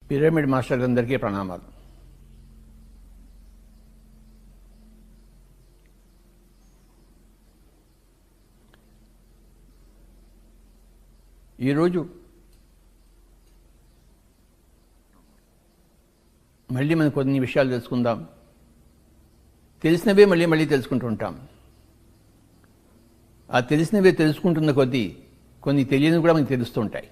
Pyramid మాస్టర్లందరికీ ప్రణామాలు. ఈరోజు మళ్ళీ మనం కొన్ని విషయాలు తెలుసుకుందాం. తెలిసినవే మళ్ళీ మళ్ళీ తెలుసుకుంటూ ఉంటాం. ఆ తెలిసినవే తెలుసుకుంటున్న కొద్దీ కొన్ని తెలియనివి కూడా మనకు తెలుస్తూ ఉంటాయి.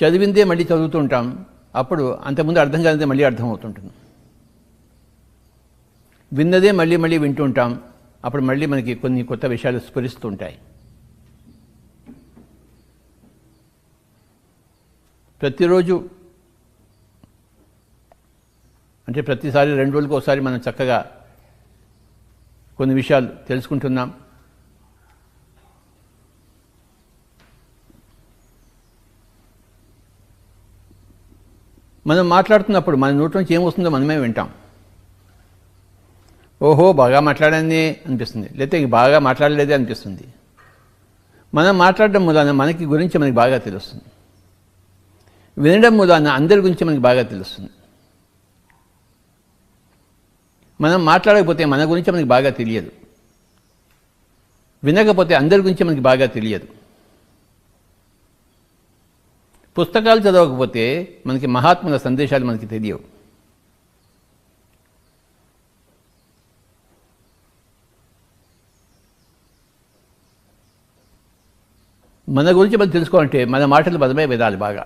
చదివిందే మళ్ళీ చదువుతూ ఉంటాం, అప్పుడు అంతకుముందు అర్థం కానిదే మళ్ళీ అర్థం అవుతుంటుంది. విన్నదే మళ్ళీ మళ్ళీ వింటూ ఉంటాం, అప్పుడు మళ్ళీ మనకి కొన్ని కొత్త విషయాలు స్ఫురిస్తూ ఉంటాయి. ప్రతిరోజు అంటే ప్రతిసారి 2 రోజులకు ఒకసారి మనం చక్కగా కొన్ని విషయాలు తెలుసుకుంటున్నాం. మనం మాట్లాడుతున్నప్పుడు మన నోటి నుంచి ఏమొస్తుందో మనమే వింటాం. ఓహో బాగా మాట్లాడానే అనిపిస్తుంది, లేకపోతే బాగా మాట్లాడలేదే అనిపిస్తుంది. మనం మాట్లాడడం మూలాన మనకి గురించి మనకి బాగా తెలుస్తుంది. వినడం మూలాన అందరి గురించి మనకి బాగా తెలుస్తుంది. మనం మాట్లాడకపోతే మన గురించి మనకి బాగా తెలియదు, వినకపోతే అందరి గురించి మనకి బాగా తెలియదు. పుస్తకాలు చదవకపోతే మనకి మహాత్ముల సందేశాలు మనకి తెలియవు. మన గురించి మనం తెలుసుకోవాలంటే మన మాటలు బలమే వినాలి బాగా.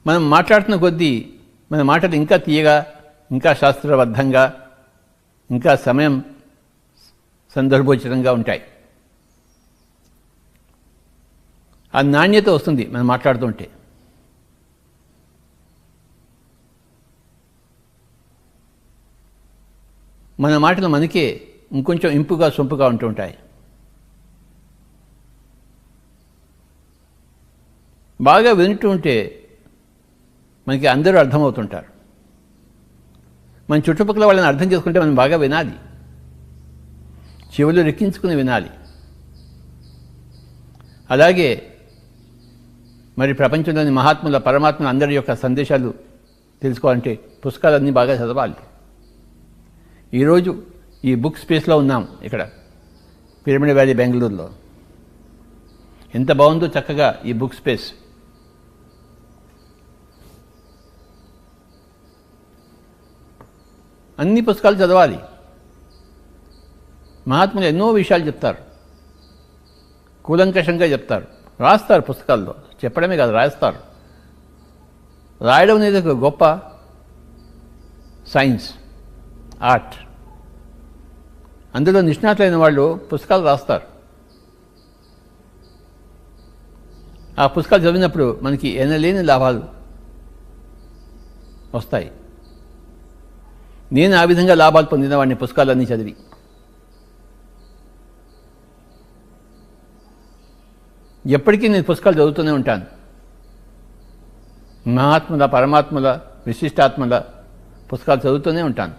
మనం మాట్లాడుతున్న కొద్దీ మన మాటలు ఇంకా తీయగా, ఇంకా శాస్త్రబద్ధంగా, ఇంకా సమయం సందర్భోచితంగా ఉంటాయి. ఆ నాణ్యత వస్తుంది మనం మాట్లాడుతుంటే. మన మాటలు మనకే ఇంకొంచెం ఇంపుగా సొంపుగా ఉంటూ ఉంటాయి. బాగా వింటూ ఉంటే మనకి అందరూ అర్థమవుతుంటారు. మన చుట్టుపక్కల వాళ్ళని అర్థం చేసుకుంటే మనం బాగా వినాలి, చెవులు రెక్కించుకుని వినాలి. అలాగే మరి ప్రపంచంలోని మహాత్ముల పరమాత్మల అందరి యొక్క సందేశాలు తెలుసుకోవాలంటే పుస్తకాలన్నీ బాగా చదవాలి. ఈరోజు ఈ బుక్ స్పేస్లో ఉన్నాం, ఇక్కడ పిరమిడ్ వ్యాలీ బెంగళూరులో. ఎంత బాగుందో చక్కగా ఈ బుక్ స్పేస్. అన్ని పుస్తకాలు చదవాలి. మహాత్ములు ఎన్నో విషయాలు చెప్తారు, కూలంకషంగా చెప్తారు, రాస్తారు పుస్తకాల్లో. చెప్పడమే కాదు, రాస్తారు. రాయడం అనేది ఒక గొప్ప సైన్స్, ఆర్ట్. అందులో నిష్ణాతులైన వాళ్ళు పుస్తకాలు రాస్తారు. ఆ పుస్తకాలు చదివినప్పుడు మనకి ఎనలేని లాభాలు వస్తాయి. నేను ఆ విధంగా లాభాలు పొందిన వాడిని పుస్తకాలన్నీ చదివి. ఎప్పటికీ నేను పుస్తకాలు చదువుతూనే ఉంటాను. మహాత్ముల పరమాత్ముల విశిష్టాత్మల పుస్తకాలు చదువుతూనే ఉంటాను.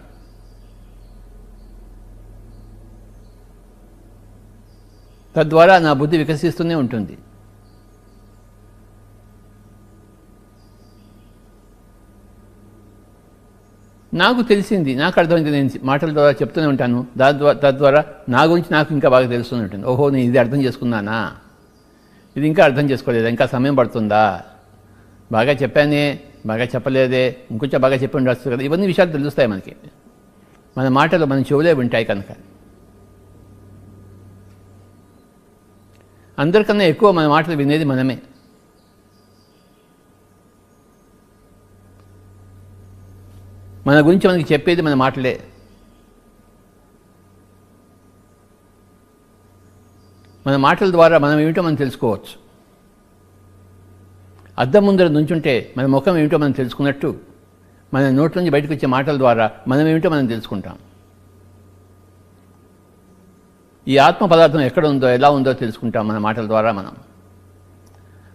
తద్వారా నా బుద్ధి వికసిస్తూనే ఉంటుంది. నాకు తెలిసింది, నాకు అర్థమైంది, నేను మాటల ద్వారా చెప్తూనే ఉంటాను. తద్వారా నా గురించి నాకు ఇంకా బాగా తెలుస్తూనే ఉంటుంది. ఓహో నేను ఇది అర్థం చేసుకున్నానా, ఇది ఇంకా అర్థం చేసుకోలేదా, ఇంకా సమయం పడుతుందా, బాగా చెప్పానే, బాగా చెప్పలేదే, ఇంకొంచెం బాగా చెప్పి ఉండొచ్చు కదా. ఇవన్నీ విషయాలు తెలుస్తాయి మనకి. మన మాటలు మన చెవులే వింటాయి కనుక. అందరికన్నా ఎక్కువ మన మాటలు వినేది మనమే. మన గురించి మనకి చెప్పేది మన మాటలే. మన మాటల ద్వారా మనం ఏమిటో మనం తెలుసుకోవచ్చు. అద్దం ముందర నుంచుంటే మన ముఖం ఏమిటో మనం తెలుసుకున్నట్టు, మన నోటి నుంచి బయటకు వచ్చే మాటల ద్వారా మనం ఏమిటో మనం తెలుసుకుంటాం. ఈ ఆత్మ పదార్థం ఎక్కడ ఉందో, ఎలా ఉందో తెలుసుకుంటాం మన మాటల ద్వారా. మనం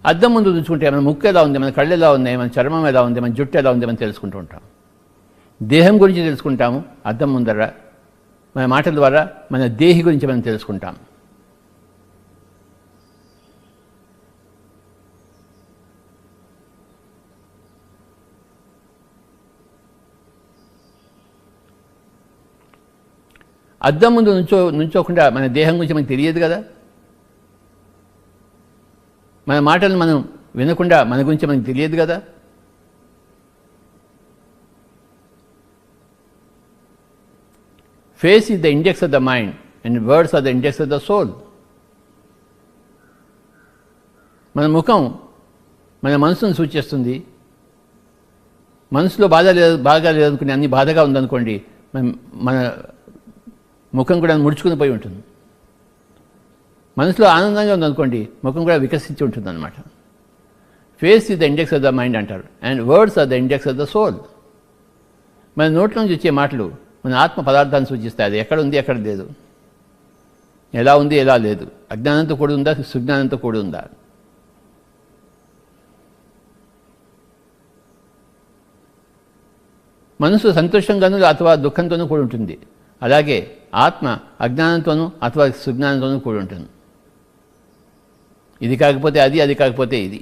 అద్దం ముందు చూసుకుంటే మన ముక్కు ఎలా ఉంది, మన కళ్ళు ఎలా ఉన్నాయి, మన చర్మం ఎలా ఉంది, మన జుట్టు ఎలా ఉంది మనం తెలుసుకుంటూ ఉంటాం. దేహం గురించి తెలుసుకుంటాము అద్దం ముందర. మన మాటల ద్వారా మన దేహి గురించి మనం తెలుసుకుంటాం. అద్దం ముందు నుంచోకుండా మన దేహం గురించి మనకు తెలియదు కదా. మన మాటలను మనం వినకుండా మన గురించి మనకు తెలియదు కదా. Face is the index of the mind and words are the index of the soul. మన ముఖం మన మనసును సూచిస్తుంది. మనసులో బాగా లేదనుకుని అన్ని బాధగా ఉందనుకోండి, మన ముఖం కూడా ముడుచుకుని పోయి ఉంటుంది. మనసులో ఆనందంగా ఉందనుకోండి, ముఖం కూడా వికసించి ఉంటుంది అన్నమాట. Face is the index of the mind అంటారు, and words are the index of the soul. మన నోట్లో నుంచి వచ్చే మాటలు మన ఆత్మ పదార్థాన్ని సూచిస్తాయి. అది ఎక్కడ ఉంది, ఎక్కడ లేదు, ఎలా ఉంది, ఎలా లేదు, అజ్ఞానంతో కూడి ఉందా, సుజ్ఞానంతో కూడి ఉందా. మనసు సంతోషంగానూ అథవా దుఃఖంతోనూ కూడి ఉంటుంది. అలాగే ఆత్మ అజ్ఞానంతోనూ అథవా సుజ్ఞానంతోనూ కూడి ఉంటుంది. ఇది కాకపోతే అది, అది కాకపోతే ఇది.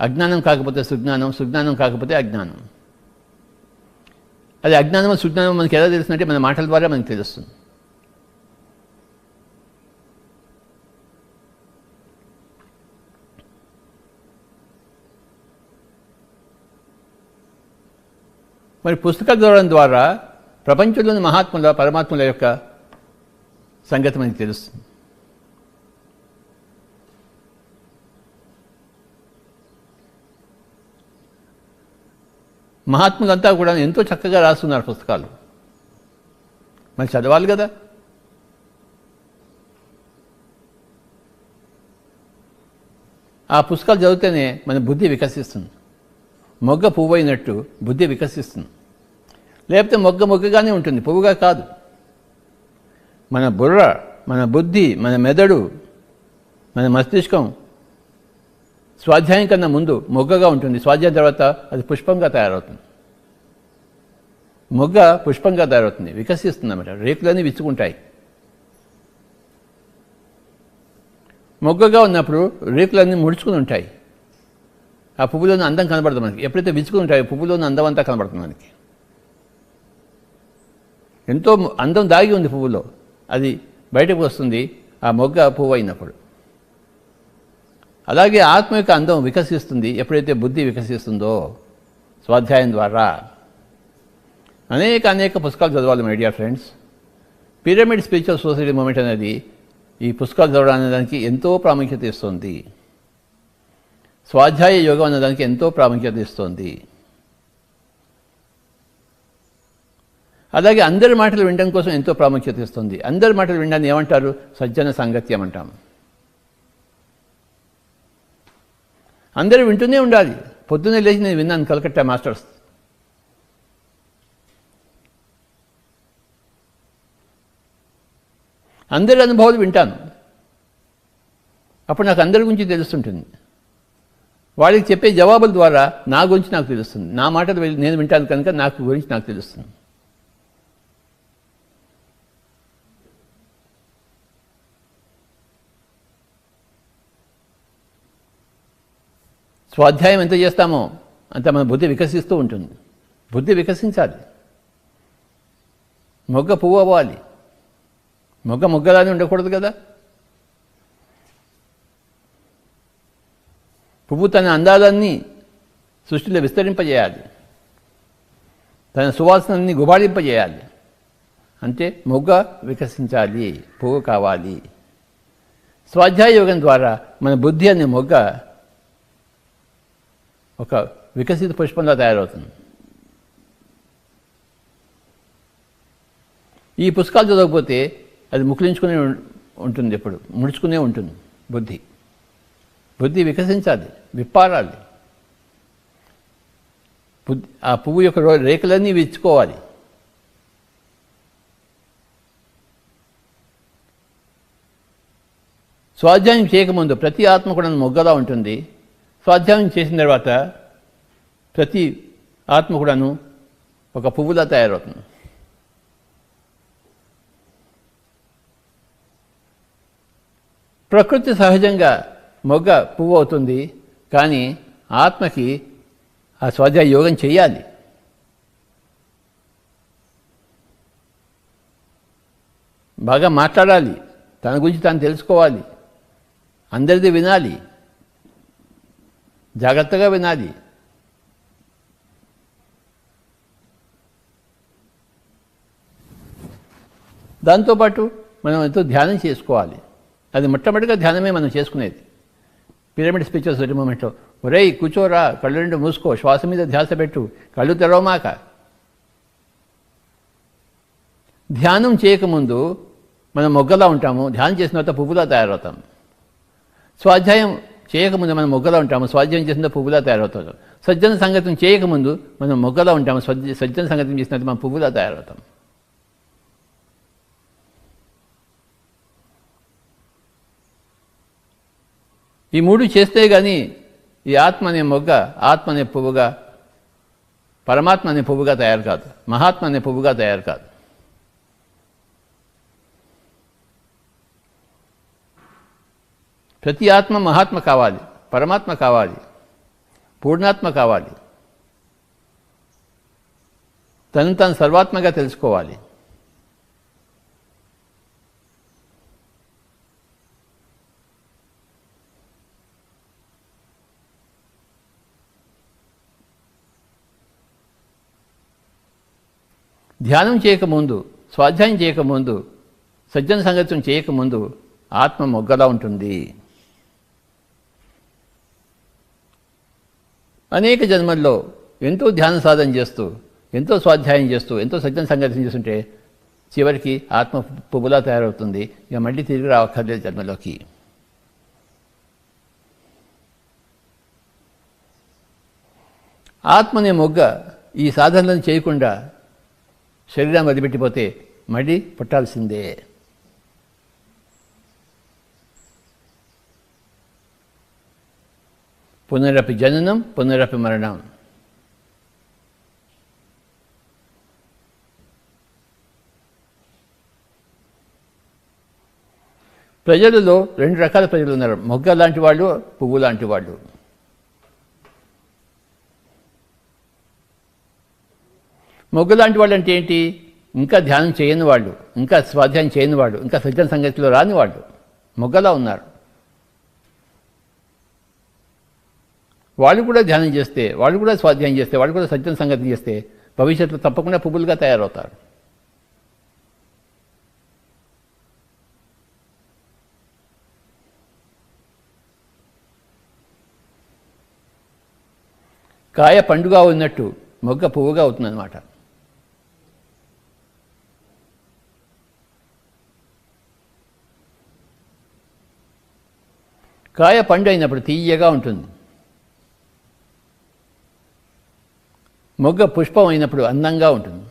అజ్ఞానం కాకపోతే సుజ్ఞానం, సుజ్ఞానం కాకపోతే అజ్ఞానం. అది అజ్ఞానమో సుజ్ఞానమో మనకి ఎలా తెలుస్తుందంటే మన మాటల ద్వారా మనకు తెలుస్తుంది. మరి పుస్తకాలు చదవడం ద్వారా ప్రపంచంలోని మహాత్ముల పరమాత్ముల యొక్క సంగతి మనకి తెలుస్తుంది. మహాత్ములంతా కూడా ఎంతో చక్కగా రాస్తున్నారు పుస్తకాలు. మరి చదవాలి కదా. ఆ పుస్తకాలు చదివితేనే మన బుద్ధి వికసిస్తుంది. మొగ్గ పువ్వు అయినట్టు బుద్ధి వికసిస్తుంది. లేకపోతే మొగ్గగానే ఉంటుంది, పువ్వుగా కాదు. మన బుర్ర, మన బుద్ధి, మన మెదడు, మన మస్తిష్కం స్వాధ్యాయం కన్నా ముందు మొగ్గగా ఉంటుంది. స్వాధ్యాయం తర్వాత అది పుష్పంగా తయారవుతుంది. మొగ్గ పుష్పంగా తయారవుతుంది, వికసిస్తుంది అన్నమాట. రేకులన్నీ విచ్చుకుంటాయి. మొగ్గగా ఉన్నప్పుడు రేకులన్నీ ముడుచుకుని ఉంటాయి. ఆ పువ్వులోని అందం కనబడుతుంది మనకి. ఎప్పుడైతే విచ్చుకుని ఉంటాయో పువ్వులోని అందం అంతా కనబడుతుంది మనకి. ఎంతో అందం దాగి ఉంది పువ్వులో, అది బయటకు వస్తుంది ఆ మొగ్గ పువ్వు అయినప్పుడు. అలాగే ఆత్మ యొక్క అందం వికసిస్తుంది ఎప్పుడైతే బుద్ధి వికసిస్తుందో స్వాధ్యాయం ద్వారా. అనేక పుస్తకాలు చదవాలి my dear friends. Pyramid spiritual society moment అనేది ఈ పుస్తకాలు చదవడం అనేదానికి ఎంతో ప్రాముఖ్యత ఇస్తుంది. స్వాధ్యాయ యోగం అనేదానికి ఎంతో ప్రాముఖ్యత ఇస్తుంది. అలాగే అందరి మాటలు వినడం కోసం ఎంతో ప్రాముఖ్యత ఇస్తుంది. అందరి మాటలు వినడాన్ని ఏమంటారు? సజ్జన సాంగత్యం అంటాం. అందరూ వింటూనే ఉండాలి. పొద్దున్నే లేచి నేను విన్నాను కలకత్తా మాస్టర్స్. అందరి అనుభవాలు వింటాను. అప్పుడు నాకు అందరి గురించి తెలుస్తుంటుంది. వాళ్ళకి చెప్పే జవాబుల ద్వారా నా గురించి నాకు తెలుస్తుంది. నా మాటలు నేను వింటాను కనుక నాకు గురించి నాకు తెలుస్తుంది. స్వాధ్యాయం ఎంత చేస్తామో అంత మన బుద్ధి వికసిస్తూ ఉంటుంది. బుద్ధి వికసించాలి. మొగ్గ పువ్వు అవ్వాలి. మొగ్గలానే ఉండకూడదు కదా. పువ్వు తన అందాలన్నీ సృష్టిలో విస్తరింపజేయాలి. తన సువాసనల్ని గుబాళింపజేయాలి. అంటే మొగ్గ వికసించాలి, పువ్వు కావాలి. స్వాధ్యాయ యోగం ద్వారా మన బుద్ధి అనే మొగ్గ ఒక వికసిత పుష్పంలా తయారవుతుంది. ఈ పుస్తకాలు చదవకపోతే అది ముకులించుకునే ఉంటుంది, ఎప్పుడు ముడుచుకునే ఉంటుంది బుద్ధి. బుద్ధి వికసించాలి, విప్పారాలి. ఆ పువ్వు యొక్క రేకులన్నీ విచ్చుకోవాలి. స్వాధ్యాయం చేయకముందు ప్రతి ఆత్మ కూడా మొగ్గలా ఉంటుంది. స్వాధ్యాయం చేసిన తర్వాత ప్రతి ఆత్మ కూడాను ఒక పువ్వులా తయారవుతుంది. ప్రకృతి సహజంగా మొగ్గ పువ్వు అవుతుంది, కానీ ఆత్మకి ఆ స్వాధ్యాయ యోగం చేయాలి. బాగా మాట్లాడాలి, తన గురించి తాను తెలుసుకోవాలి, అందరిది వినాలి, జాగ్రత్తగా వినాలి. దాంతోపాటు మనం ఎంతో ధ్యానం చేసుకోవాలి. అది మొట్టమొదటిగా ధ్యానమే మనం చేసుకునేది. పిరమిడ్ స్పిరిచువల్ స్టడీ మూమెంట్లో ఒరేయ్ కూర్చోరా, కళ్ళు రెండు మూసుకో, శ్వాస మీద ధ్యాస పెట్టు, కళ్ళు తెరవమాక. ధ్యానం చేయకముందు మనం మొగ్గలా ఉంటాము, ధ్యానం చేసిన తర్వాత పువ్వులా తయారవుతాం. స్వాధ్యాయం చేయకముందు మనం మొగ్గలా ఉంటాము, స్వాధ్యాయం చేసిన పువ్వులా తయారవుతాం. సజ్జన సంగతం చేయకముందు మనం మొగ్గలా ఉంటాము, సజ్జన సంగతం చేసినట్టు మనం పువ్వులా తయారవుతాం. ఈ మూడు చేస్తే కానీ ఈ ఆత్మ అనే మొగ్గ ఆత్మ అనే పువ్వుగా, పరమాత్మ అనే పువ్వుగా తయారు కాదు, మహాత్మ అనే పువ్వుగా తయారు కాదు. ప్రతి ఆత్మ మహాత్మ కావాలి, పరమాత్మ కావాలి, పూర్ణాత్మ కావాలి, తను తాను సర్వాత్మగా తెలుసుకోవాలి. ధ్యానం చేయకముందు, స్వాధ్యాయం చేయకముందు, సజ్జన సంగతం చేయకముందు ఆత్మ మొగ్గలా ఉంటుంది. అనేక జన్మల్లో ఎంతో ధ్యాన సాధన చేస్తూ, ఎంతో స్వాధ్యాయం చేస్తూ, ఎంతో సజ్జన సంగతం చేస్తుంటే చివరికి ఆత్మ పువ్వులా తయారవుతుంది. ఇక మళ్ళీ తిరిగి రావక్కర్లేదు జన్మలోకి. ఆత్మనే మొగ్గ ఈ సాధనలను చేయకుండా శరీరం వదిలిపెట్టిపోతే మళ్ళీ పుట్టాల్సిందే. పునరపి జననం పునరపి మరణం. ప్రజలలో రెండు రకాల ప్రజలు ఉన్నారు, మొగ్గ లాంటి వాళ్ళు, పువ్వు లాంటి వాళ్ళు. మొగ్గు లాంటి వాళ్ళు అంటే ఏంటి? ఇంకా ధ్యానం చేయని వాళ్ళు, ఇంకా స్వాధ్యాయం చేయని వాళ్ళు, ఇంకా సజ్జన సంగతిలో రాని వాళ్ళు మొగ్గలా ఉన్నారు. వాళ్ళు కూడా ధ్యానం చేస్తే, వాళ్ళు కూడా స్వాధ్యాయం చేస్తే, వాళ్ళు కూడా సజ్జన సంగతి చేస్తే భవిష్యత్తులో తప్పకుండా పువ్వులుగా తయారవుతారు. కాయ పండుగా ఉన్నట్టు మొగ్గ పువ్వుగా అవుతుందన్నమాట. కాయ పండు అయినప్పుడు తీయగా ఉంటుంది, మొగ్గ పుష్పం అయినప్పుడు అందంగా ఉంటుంది.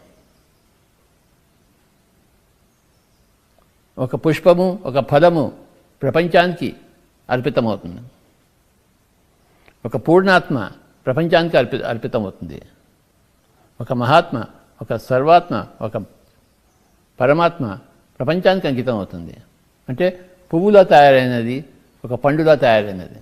ఒక పుష్పము, ఒక ఫలము ప్రపంచానికి అర్పితమవుతుంది. ఒక పూర్ణాత్మ ప్రపంచానికి అర్పితమవుతుంది. ఒక మహాత్మ, ఒక సర్వాత్మ, ఒక పరమాత్మ ప్రపంచానికి అంకితం అవుతుంది. అంటే పువ్వులా తయారైనది ఒక పండులా తయారైనది.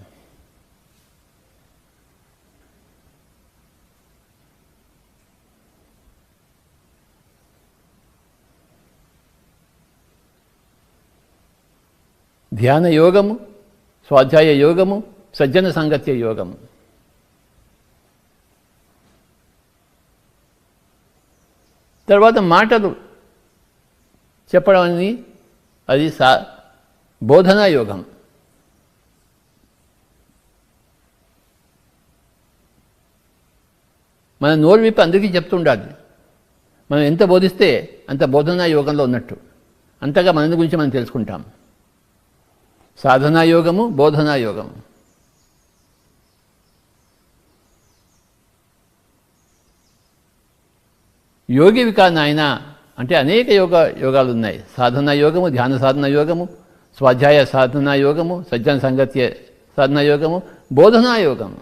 ధ్యాన యోగము, స్వాధ్యాయ యోగము, సజ్జన సాంగత్య యోగము. తర్వాత మాటలు చెప్పడం అని అది బోధనా యోగం. మన నోరు విప్పి అందరికీ చెప్తుండాలి. మనం ఎంత బోధిస్తే అంత బోధనా యోగంలో ఉన్నట్టు, అంతగా మన గురించి మనం తెలుసుకుంటాం. సాధనా యోగము, బోధనా యోగము. యోగివి కా నాయన అంటే అనేక యోగాలు ఉన్నాయి. సాధనా యోగము, ధ్యాన సాధన యోగము, స్వాధ్యాయ సాధనా యోగము, సజ్జన సంగత్య సాధనా యోగము, బోధనా యోగము.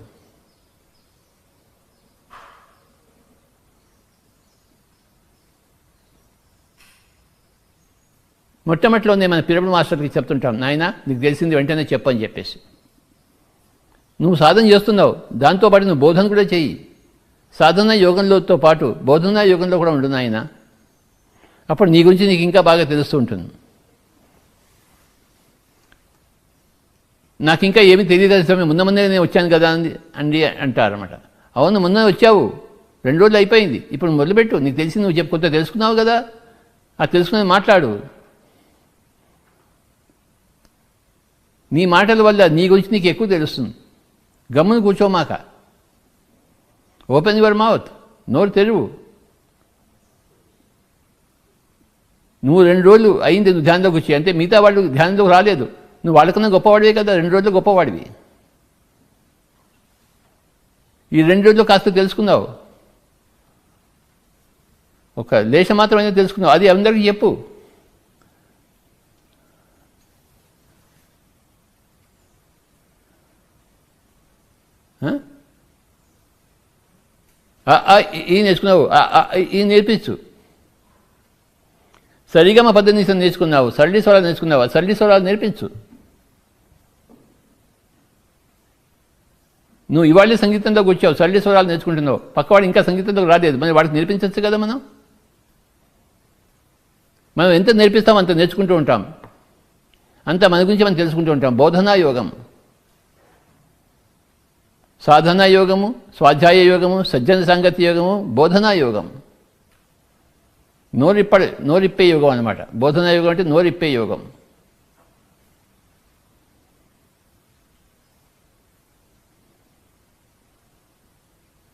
మొట్టమొదటిలోనే మన పిరమిడ్ మాస్టర్కి చెప్తుంటాం, నాయన నీకు తెలిసింది వెంటనే చెప్పు అని చెప్పేసి. నువ్వు సాధన చేస్తున్నావు, దాంతోపాటు నువ్వు బోధన కూడా చెయ్యి. సాధన యోగంలోతో పాటు బోధనా యోగంలో కూడా ఉండు నాయన. అప్పుడు నీ గురించి నీకు ఇంకా బాగా తెలుస్తూ ఉంటుంది. నాకు ఇంకా ఏమీ తెలియదు స్వామి, ముందే నేను వచ్చాను కదా అండి అంటారన్నమాట. అవును, మొన్న వచ్చావు, 2 రోజులు అయిపోయింది, ఇప్పుడు మొదలుపెట్టు. నీకు తెలిసి నువ్వు కొంత తెలుసుకున్నావు కదా, ఆ తెలుసుకుని మాట్లాడు. నీ మాటల వల్ల నీ గురించి నీకు ఎక్కువ తెలుస్తుంది. గమ్మున కూర్చోమాక, ఓపెన్ యువర్ మౌత్, నోరు తెరువు. నువ్వు 2 రోజులు అయింది నువ్వు ధ్యానంలోకి వచ్చి, అంటే మిగతా వాళ్ళు ధ్యానంలోకి రాలేదు. నువ్వు వాళ్ళకన్నా గొప్పవాడివే కదా, 2 రోజులు గొప్పవాడివి. ఈ 2 రోజులు కాస్త తెలుసుకున్నావు, ఒక లేశ మాత్రమైనా తెలుసుకున్నావు, అది అందరికీ చెప్పు. ఈ నేర్చుకున్నావు, ఈ నేర్పించు. సరిగమ పద్ధతి నేర్చుకున్నావు, సరళి స్వరాలు నేర్చుకున్నావు, సరళి స్వరాలు నేర్పించు. నువ్వు ఇవాళ సంగీతంలోకి వచ్చావు, సరళి స్వరాలు నేర్చుకుంటున్నావు, పక్కవాడు ఇంకా సంగీతంలోకి రాలేదు, మరి వాడికి నేర్పించవచ్చు కదా. మనం ఎంత నేర్పిస్తాం అంత నేర్చుకుంటూ ఉంటాం, అంత మన గురించి మనం తెలుసుకుంటూ ఉంటాం. బోధనా యోగం, సాధనా యోగము, స్వాధ్యాయ యోగము, సజ్జన సంగతి యోగము, బోధనా యోగం. నోరిప్పే యోగం అన్నమాట. బోధనా యోగం అంటే నోరిప్పే యోగం.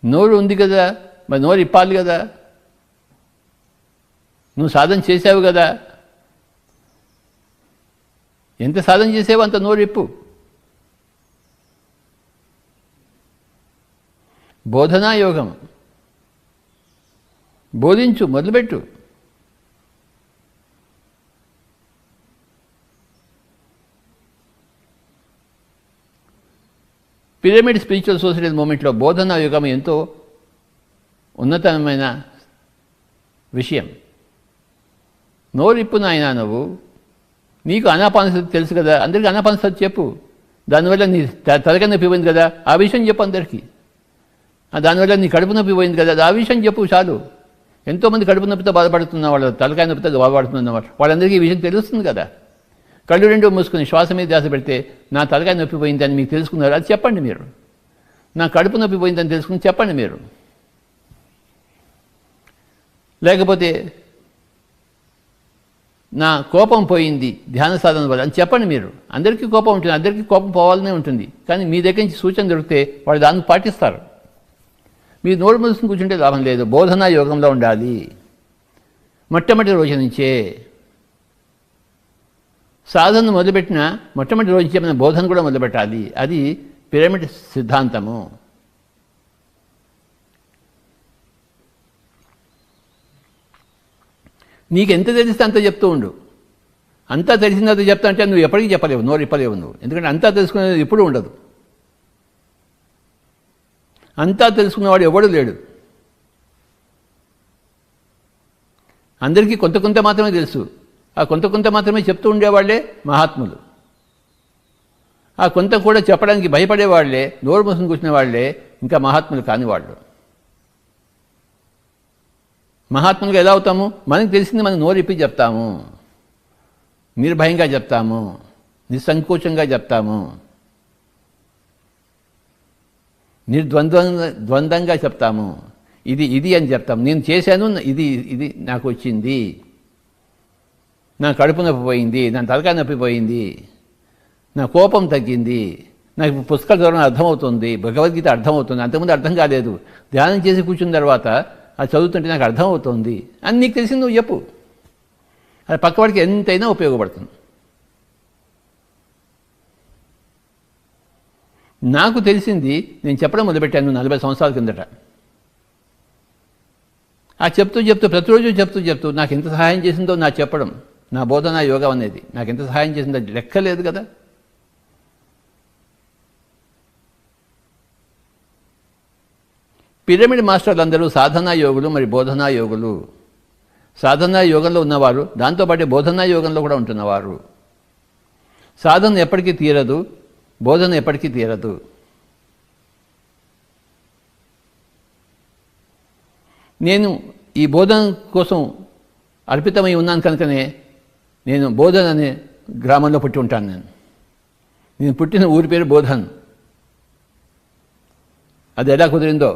నోరు ఉంది కదా, మరి నోరు ఇప్పాలి కదా. నువ్వు సాధన చేసావు కదా, ఎంత సాధన చేసావో అంత నోరు ఇప్పు. బోధనా యోగం, బోధించు, మొదలుపెట్టు. పిరమిడ్ స్పిరిచువల్ సొసైటీ మూమెంట్లో బోధనా యోగం ఎంతో ఉన్నతమైన విషయం. నోరిప్పు నాయనా, నువ్వు నీకు ఆనాపానసతి తెలుసు కదా, అందరికీ ఆనాపానసతి చెప్పు. దానివల్ల నీ తలకాయ నొప్పి పోయింది కదా, ఆ విషయం చెప్పు అందరికీ. దానివల్ల నీ కడుపు నొప్పి పోయింది కదా, ఆ విషయం చెప్పు చాలు. ఎంతోమంది కడుపు నొప్పితో బాధపడుతున్న వాళ్ళు, తలకాయ నొప్పితో బాధపడుతున్న వాళ్ళందరికీ ఈ విషయం తెలుస్తుంది కదా. కళ్ళు 2 మూసుకుని శ్వాస మీద ధ్యాస పెడితే నా తలకాయ నొప్పి పోయిందని మీకు తెలుసుకున్నారు, అది చెప్పండి మీరు. నా కడుపు నొప్పి పోయిందని తెలుసుకుని చెప్పండి మీరు. లేకపోతే నా కోపం పోయింది ధ్యాన సాధన వల్ల అని చెప్పండి మీరు. అందరికీ కోపం ఉంటుంది, అందరికీ కోపం పోవాలనే ఉంటుంది, కానీ మీ దగ్గర నుంచి సూచన దొరికితే వాళ్ళు దాన్ని పాటిస్తారు. మీరు నోరు మూసుకుని కూర్చుంటే లాభం లేదు. బోధనా యోగంలో ఉండాలి. మొట్టమొదటి రోజు నుంచే సాధన మొదలుపెట్టిన మొట్టమొదటి రోజు నుంచే మన బోధన కూడా మొదలుపెట్టాలి. అది పిరమిడ్ సిద్ధాంతము. నీకు ఎంత తెలిస్తే అంత చెప్తూ ఉండు. అంతా తెలిసినంత చెప్తా అంటే నువ్వు ఎప్పటికీ చెప్పలేవు, నోరు ఇప్పలేవు నువ్వు. ఎందుకంటే అంతా తెలుసుకునేది ఎప్పుడూ ఉండదు. అంతా తెలుసుకున్నవాడు ఎవడు లేడు. అందరికీ కొంత కొంత మాత్రమే తెలుసు. ఆ కొంత కొంత మాత్రమే చెప్తూ ఉండేవాళ్లే మహాత్ములు. ఆ కొంత కూడా చెప్పడానికి భయపడేవాళ్లే, నోరు మూసుకుని కూర్చునే వాళ్లే ఇంకా మహాత్ములు కానివాళ్ళు. మహాత్ములుగా ఎలా అవుతాము? మనకు తెలిసింది మనం నోరిప్పి చెప్తాము, నిర్భయంగా చెప్తాము, నిస్సంకోచంగా చెప్తాము, ద్వంద్వంగా చెప్తాము. ఇది అని చెప్తాము. నేను చేశాను, ఇది నాకు వచ్చింది, నా కడుపు నొప్పి పోయింది, నా తలకాయ నొప్పి పోయింది, నా కోపం తగ్గింది, నాకు పుస్తకాలు చదవడం అర్థమవుతుంది, భగవద్గీత అర్థమవుతుంది, అంతకుముందు అర్థం కాలేదు, ధ్యానం చేసి కూర్చున్న తర్వాత అది చదువుతుంటే నాకు అర్థమవుతుంది అని నీకు తెలిసింది నువ్వు చెప్పు. అది పక్కవాడికి ఎంతైనా ఉపయోగపడుతుంది. నాకు తెలిసింది నేను చెప్పడం మొదలుపెట్టాను 40 సంవత్సరాల కిందట. ఆ చెప్తూ ప్రతిరోజు చెప్తూ నాకు ఎంత సహాయం చేసిందో నా చెప్పడం, నా బోధన యోగం అనేది నాకు ఎంత సహాయం చేసిందో లెక్కలేదు కదా. పిరమిడ్ మాస్టర్లు అందరూ సాధనా యోగులు, మరి బోధనా యోగులు. సాధనా యోగంలో ఉన్నవారు, దాంతోపాటు బోధనా యోగంలో కూడా ఉంటున్నవారు. సాధన ఎప్పటికీ తీరదు, బోధన ఎప్పటికీ తీరదు. నేను ఈ బోధన కోసం అర్పితమై ఉన్నాను కనుకనే నేను బోధన్ అనే గ్రామంలో పుట్టి ఉంటాను. నేను పుట్టిన ఊరి పేరు బోధన్. అది ఎలా కుదిరిందో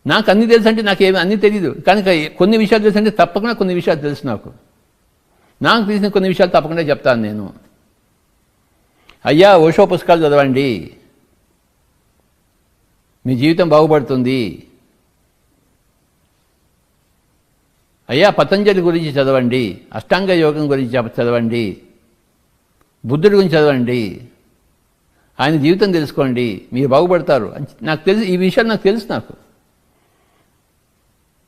నాకు అన్నీ తెలుసు అంటే నాకేమి అన్నీ తెలియదు, కనుక కొన్ని విషయాలు తెలుసు అంటే తప్పకుండా కొన్ని విషయాలు తెలుసు. నాకు తెలిసిన కొన్ని విషయాలు తప్పకుండా చెప్తాను నేను. అయ్యా, ఓషో పుస్తకాలు చదవండి, మీ జీవితం బాగుపడుతుంది. అయ్యా, పతంజలి గురించి చదవండి, అష్టాంగ యోగం గురించి చదవండి, బుద్ధుడి గురించి చదవండి, ఆయన జీవితం తెలుసుకోండి, మీరు బాగుపడతారు. నాకు తెలుసు, ఈ విషయాలు నాకు తెలుసు.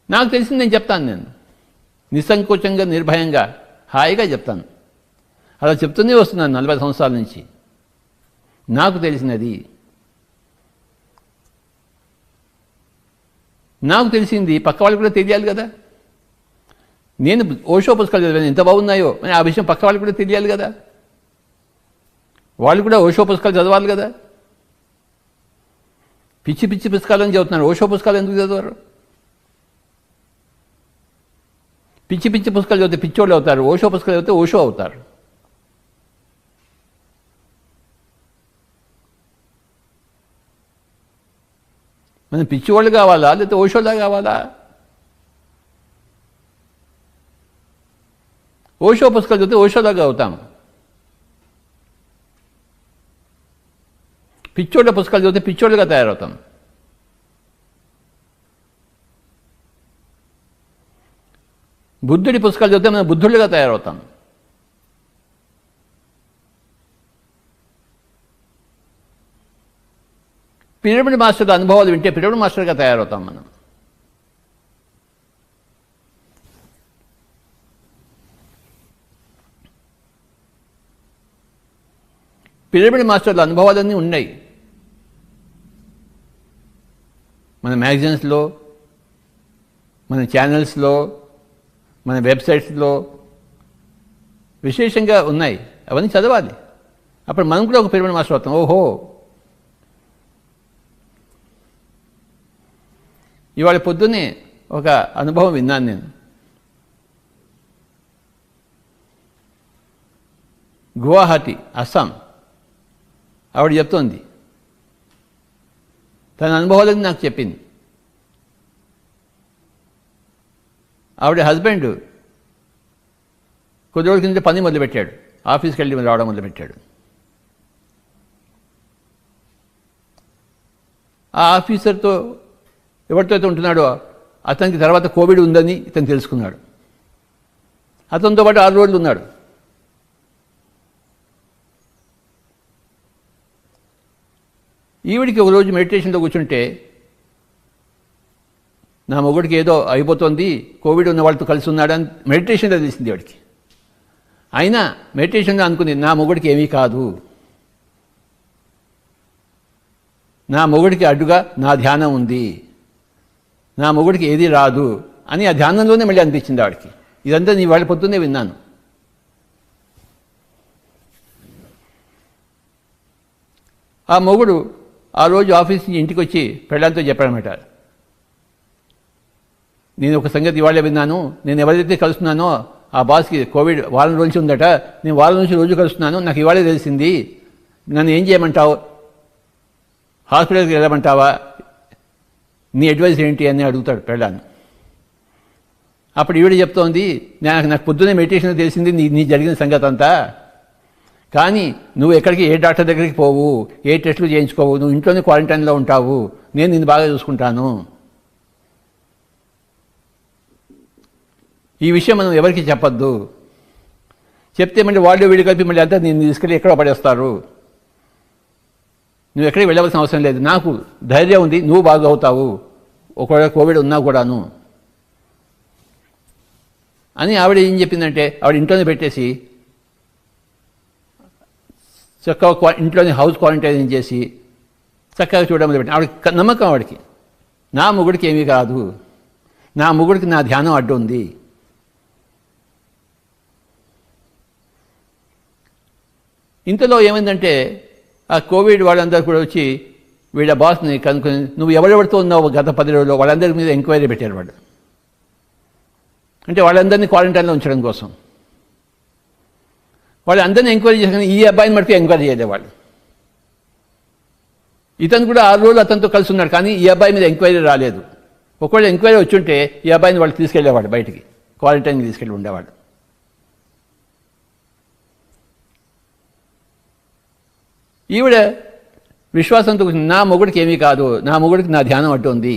నాకు తెలిసింది నేను చెప్తాను. నేను నిస్సంకోచంగా, నిర్భయంగా, హాయిగా చెప్తాను. అలా చెప్తూనే వస్తున్నాను 40 సంవత్సరాల నుంచి. నాకు తెలిసినది, నాకు తెలిసింది పక్క వాళ్ళకి కూడా తెలియాలి కదా. నేను ఓషో పుస్తకాలు చదివాను, ఎంత బాగున్నాయో అని ఆ విషయం పక్క వాళ్ళకి కూడా తెలియాలి కదా. వాళ్ళు కూడా ఓషో పుస్తకాలు చదవాలి కదా. పిచ్చి పిచ్చి పుస్తకాలని చదువుతున్నారు, ఓషో పుస్తకాలు ఎందుకు చదవరు? పిచ్చి పిచ్చి పుస్తకాలు చదివితే పిచ్చోళ్ళు అవుతారు, ఓషో పుస్తకాలు చదివితే ఓషో అవుతారు. మనం పిచ్చివాళ్ళు కావాలా లేకపోతే ఓషోలా కావాలా? ఓషో పుస్తకాలు చదివితే ఓషోలాగా అవుతాం. పిచ్చోళ్ళ పుస్తకాలు చదివితే పిచ్చోళ్ళుగా తయారవుతాం. బుద్ధుడి పుస్తకాలు చదివితే మనం బుద్ధుళ్ళుగా తయారవుతాం. పిరమిడ్ మాస్టర్ అనుభవాలు వింటే పిరమిడ్ మాస్టర్గా తయారవుతాం మనం. పిరమిడ్ మాస్టర్ల అనుభవాలన్నీ ఉన్నాయి మన మ్యాగజైన్స్లో, మన ఛానల్స్లో, మన వెబ్సైట్స్లో విశేషంగా ఉన్నాయి. అవన్నీ చదవాలి. అప్పుడు మనం కూడా ఒక పిరమిడ్ మాస్టర్ అవుతాం. ఓహో, ఇవాళ పొద్దున్నే ఒక అనుభవం విన్నాను నేను. గువాహటి, అస్సాం ఆవిడ చెప్తోంది, తన అనుభవాలని నాకు చెప్పింది. ఆవిడ హస్బెండ్ కొద్ది రోజుల కింద పని మొదలుపెట్టాడు, ఆఫీస్కి వెళ్ళి రావడం మొదలుపెట్టాడు. ఆ ఆఫీసర్తో ఎవరితో అయితే ఉంటున్నాడో అతనికి తర్వాత కోవిడ్ ఉందని ఇతను తెలుసుకున్నాడు. అతనితో పాటు 6 రోజులు ఉన్నాడు. ఈవిడికి ఒక రోజు మెడిటేషన్లో కూర్చుంటే, నా మొగుడికి ఏదో అయిపోతుంది, కోవిడ్ ఉన్న వాళ్ళతో కలిసి ఉన్నాడని మెడిటేషన్లో తెలిసింది వాడికి. అయినా మెడిటేషన్లో అనుకుంది, నా మొగుడికి ఏమీ కాదు, నా మొగుడికి అడ్డుగా నా ధ్యానం ఉంది, నా మొగుడికి ఏది రాదు అని ఆ ధ్యానంలోనే మళ్ళీ అనిపించింది ఆవిడకి. ఇదంతా నీ వాళ్ళ పొద్దున్నే విన్నాను. ఆ మొగుడు ఆ రోజు ఆఫీస్ నుంచి ఇంటికి వచ్చి పెళ్ళాంతో చెప్పాడనమాట, నేను ఒక సంగతి ఇవాళే విన్నాను, నేను ఎవరైతే కలుస్తున్నానో ఆ బాస్కి కోవిడ్ వారం రోజు ఉందట, నేను వారం నుంచి రోజు కలుస్తున్నాను, నాకు ఇవాళే తెలిసింది, నన్ను ఏం చేయమంటావు, హాస్పిటల్కి వెళ్ళమంటావా, నీ అడ్వైస్ ఏంటి అని అడుగుతాడు పెళ్ళాన్ని. అప్పుడు ఈవిడ చెప్తోంది, నాకు పొద్దున్నే మెడిటేషన్ తెలిసింది నీ జరిగిన సంగతి అంతా, కానీ నువ్వు ఎక్కడికి ఏ డాక్టర్ దగ్గరికి పోవు, ఏ టెస్టులు చేయించుకోవు, నువ్వు ఇంట్లోనే క్వారంటైన్లో ఉంటావు, నేను నిన్ను బాగా చూసుకుంటాను. ఈ విషయం మనం ఎవరికి చెప్పొద్దు, చెప్తే మళ్ళీ వాళ్ళు వీళ్ళు కలిపి మళ్ళీ అంతా నేను తీసుకెళ్ళి ఎక్కడో పడేస్తారు, నువ్వు ఎక్కడికి వెళ్ళవలసిన అవసరం లేదు, నాకు ధైర్యం ఉంది, నువ్వు బాగా అవుతావు ఒకవేళ కోవిడ్ ఉన్నా కూడాను అని ఆవిడ ఏం చెప్పిందంటే, ఆవిడ ఇంట్లోనే పెట్టేసి చక్కగా ఇంట్లోనే హౌస్ క్వారంటైన్ చేసి చక్కగా చూడడం మొదలుపెట్టి ఆవిడ నమ్మకం ఆవిడకి, నా మొగుడికి ఏమీ కాదు, నా మొగుడికి నా ధ్యానం అడ్డు ఉంది. ఇంతలో ఏమైందంటే ఆ కోవిడ్ వాళ్ళందరూ కూడా వచ్చి వీళ్ళ బాస్ని కనుక్కొని, నువ్వు ఎవరెవరితో ఉన్నావు గత 10 రోజుల్లో, వాళ్ళందరి మీద ఎంక్వైరీ పెట్టారు వాళ్ళు. అంటే వాళ్ళందరినీ క్వారంటైన్లో ఉంచడం కోసం వాళ్ళందరినీ ఎంక్వైరీ చేసుకుని ఈ అబ్బాయిని మటుకు ఎంక్వైరీ చేయలేవాళ్ళు. ఇతను కూడా 6 రోజులు అతనితో కలిసి ఉన్నాడు, కానీ ఈ అబ్బాయి మీద ఎంక్వైరీ రాలేదు. ఒకవేళ ఎంక్వైరీ వచ్చుంటే ఈ అబ్బాయిని వాళ్ళు తీసుకెళ్లేవాడు, బయటికి క్వారంటైన్కి తీసుకెళ్ళి ఉండేవాడు. ఈవిడ విశ్వాసంతో నా మొగుడికి ఏమీ కాదు, నా మొగుడికి నా ధ్యానం అడ్డు ఉంది.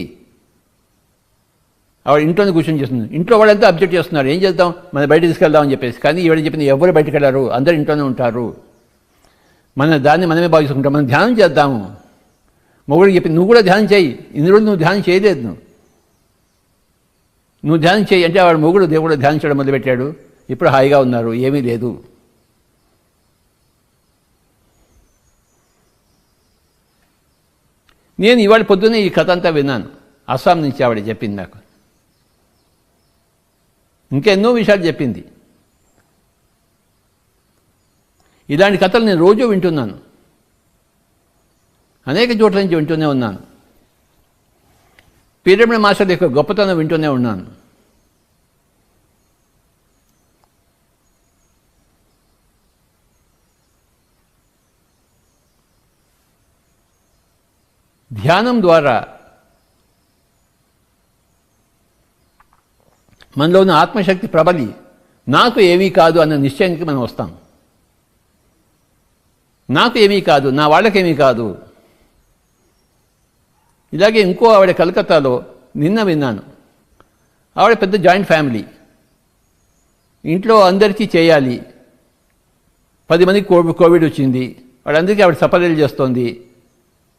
ఆవిడ ఇంట్లోనే కూర్చొని చేస్తుంది. ఇంట్లో వాళ్ళంతా అబ్జెక్ట్ చేస్తున్నారు, ఏం చేద్దాం మన బయట తీసుకెళ్దామని చెప్పేసి. కానీ ఈవిడ చెప్పింది ఎవరు బయటకు వెళ్ళారు, అందరూ ఇంట్లోనే ఉంటారు, మన దాన్ని మనమే బాగు చేసుకుంటాం, మనం ధ్యానం చేద్దాము. మొగుడికి చెప్పింది నువ్వు కూడా ధ్యానం చేయి, ఇన్ని రోజులు నువ్వు ధ్యానం చేయలేదు, నువ్వు ధ్యానం చేయి అంటే ఆవిడ మొగుడు దేవుడు ధ్యానం చేయడం మొదలుపెట్టాడు. ఇప్పుడు హాయిగా ఉన్నారు, ఏమీ లేదు. నేను ఇవాళ పొద్దున్నే ఈ కథ అంతా విన్నాను, అస్సాం నుంచి ఆవిడ చెప్పింది నాకు. ఇంకా ఎన్నో విషయాలు చెప్పింది. ఇలాంటి కథలు నేను రోజు వింటున్నాను, అనేక చోట్ల నుంచి వింటూనే ఉన్నాను. పిరమిడ్ మాస్టర్ యొక్క గొప్పతనం వింటూనే ఉన్నాను. ధ్యానం ద్వారా మనలో ఉన్న ఆత్మశక్తి ప్రబలి నాకు ఏమీ కాదు అన్న నిశ్చయానికి మనం వస్తాం. నాకు ఏమీ కాదు, నా వాళ్ళకేమీ కాదు. ఇలాగే ఇంకో ఆవిడ కలకత్తాలో నిన్న విన్నాను. ఆవిడ పెద్ద జాయింట్ ఫ్యామిలీ, ఇంట్లో అందరికీ చేయాలి. 10 మందికి కోవిడ్ వచ్చింది, వాళ్ళందరికీ ఆవిడ సపరేట్ చేస్తోంది.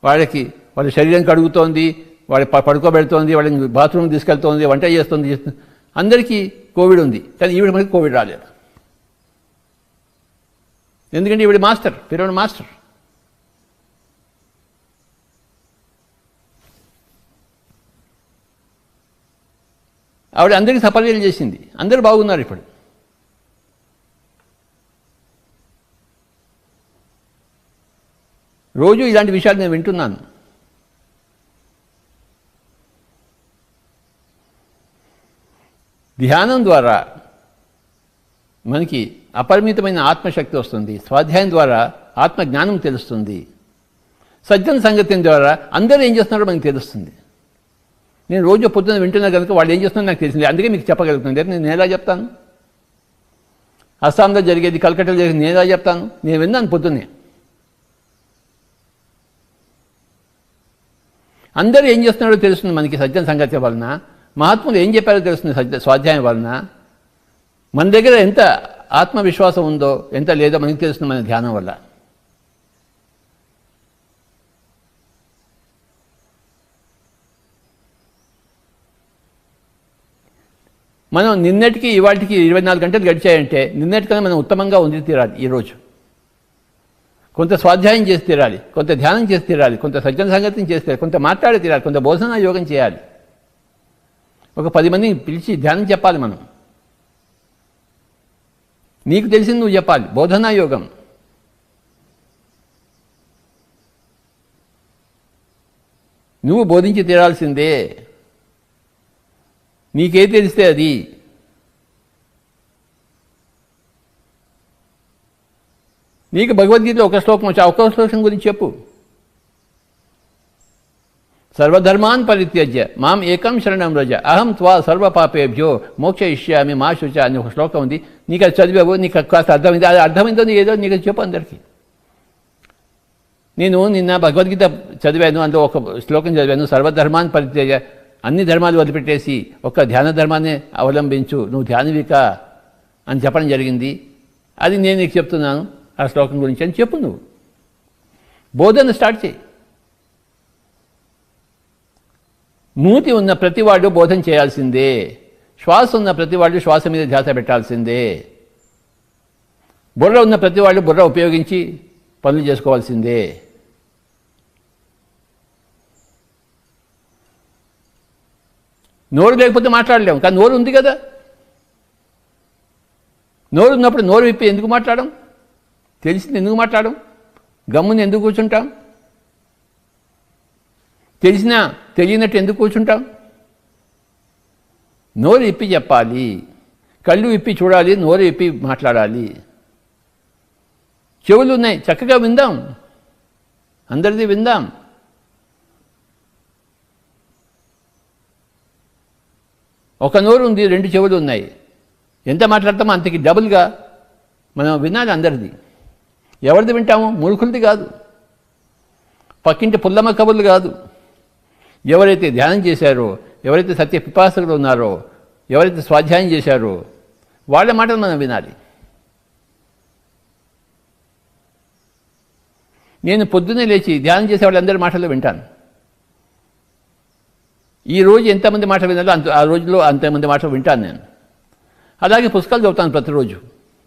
వాళ్ళ శరీరం కడుగుతోంది, వాళ్ళ పడుకోబెడుతోంది, వాళ్ళని బాత్రూమ్కి తీసుకెళ్తోంది, వంట చేస్తుంది. అందరికీ కోవిడ్ ఉంది, కానీ ఈవిడ మనకి కోవిడ్ రాలేదు. ఎందుకంటే ఈవిడ మాస్టర్, పిరమిడ్ మాస్టర్. ఆవిడ అందరికీ సపర్యలు చేసింది, అందరూ బాగున్నారు. ఇప్పుడు రోజు ఇలాంటి విషయాలు నేను వింటున్నాను. ధ్యానం ద్వారా మనకి అపరిమితమైన ఆత్మశక్తి వస్తుంది. స్వాధ్యాయం ద్వారా ఆత్మజ్ఞానం తెలుస్తుంది. సజ్జన సంగత్యం ద్వారా అందరూ ఏం చేస్తున్నారో మనకు తెలుస్తుంది. నేను రోజు పొద్దున్న వింటున్నా కనుక వాళ్ళు ఏం చేస్తున్నారో నాకు తెలిసింది, అందుకే మీకు చెప్పగలుగుతుంది. నేను ఎలా చెప్తాను? అస్సాంలో జరిగేది, కలకట్టాలో జరిగేది నేను ఎలా చెప్తాను? నేను విన్నాను పొద్దున్నే. అందరూ ఏం చేస్తున్నారో తెలుస్తుంది మనకి సజ్జన సంగత్యం వలన. మహాత్ములు ఏం చెప్పారో తెలుస్తుంది స్వాధ్యాయం వలన. మన దగ్గర ఎంత ఆత్మవిశ్వాసం ఉందో ఎంత లేదో మనకి తెలుస్తుంది మన ధ్యానం వల్ల. మనం నిన్నటికి ఇవాటికి 24 గంటలు గడిచాయంటే నిన్నటికన్నా మనం ఉత్తమంగా ఉండి తీరాలి. ఈరోజు కొంత స్వాధ్యాయం చేసి తీరాలి, కొంత ధ్యానం చేసి తీరాలి, కొంత సజ్జన సంగతిని చేసి తీరాలి, కొంత మాట్లాడి తీరాలి, కొంత బోధనా యోగం చేయాలి. ఒక 10 మందిని పిలిచి ధ్యానం చెప్పాలి. మనం నీకు తెలిసింది నువ్వు చెప్పాలి. బోధనా యోగం. నువ్వు బోధించి తీరాల్సిందే. నీకే తెలిస్తే అది. నీకు భగవద్గీతలో ఒక శ్లోకం వచ్చి ఒక్క శ్లోకం గురించి చెప్పు. సర్వధర్మాన్ పరిత్యజ్య మాం ఏకం శరణం వ్రజ అహం త్వా సర్వపాపేభ్యో మోక్షయిష్యామి మా శుచ అని ఒక శ్లోకం ఉంది. నీకు అది చదివావు, నీకు కాస్త అర్థమైంది. అది అర్థమైందో ఏదో నీకు చెప్పు అందరికీ. నేను నిన్న భగవద్గీత చదివాను, అందులో ఒక శ్లోకం చదివాను. సర్వధర్మాన్ పరిత్యజ్య, అన్ని ధర్మాలు వదిలిపెట్టేసి ఒక ధ్యాన ధర్మాన్ని అవలంబించు, నువ్వు ధ్యానవిక అని చెప్పడం జరిగింది. అది నేను నీకు చెప్తున్నాను ఆ శ్లోకం గురించి అని చెప్పు. నువ్వు బోధన స్టార్ట్ చేయి. మూతి ఉన్న ప్రతివాడు బోధన చేయాల్సిందే. శ్వాస ఉన్న ప్రతివాడు శ్వాస మీద ధ్యాస పెట్టాల్సిందే. బుర్ర ఉన్న ప్రతివాడు బుర్ర ఉపయోగించి పనులు చేసుకోవాల్సిందే. నోరు లేకపోతే మాట్లాడలేము, కానీ నోరు ఉంది కదా. నోరు ఉన్నప్పుడు నోరు విప్పి ఎందుకు మాట్లాడడం? తెలిసింది ఎందుకు మాట్లాడడం? గమ్ముని ఎందుకు కూర్చుంటాం? తెలిసినా తెలియనట్టు ఎందుకు కూర్చుంటాం? నోరు విప్పి చెప్పాలి, కళ్ళు విప్పి చూడాలి, నోరు విప్పి మాట్లాడాలి. చెవులు ఉన్నాయి, చక్కగా విందాం, అందరిది విందాం. ఒక నోరు ఉంది, 2 చెవులు ఉన్నాయి, ఎంత మాట్లాడతామో అంతకి డబుల్గా మనం వినాలి అందరిది. ఎవరిది వింటాము? మూర్ఖులది కాదు, పక్కింటి పుల్లమ్మ కబుర్లు కాదు. ఎవరైతే ధ్యానం చేశారో, ఎవరైతే సత్య పిపాసకులు ఉన్నారో, ఎవరైతే స్వాధ్యాయం చేశారో వాళ్ళ మాటలు మనం వినాలి. నేను పొద్దున్నే లేచి ధ్యానం చేసే వాళ్ళందరి మాటలు వింటాను. ఈ రోజు ఎంతమంది మాట వినాలో ఆ రోజులో అంతమంది మాటలు వింటాను నేను. అలాగే పుస్తకాలు చదువుతాను ప్రతిరోజు.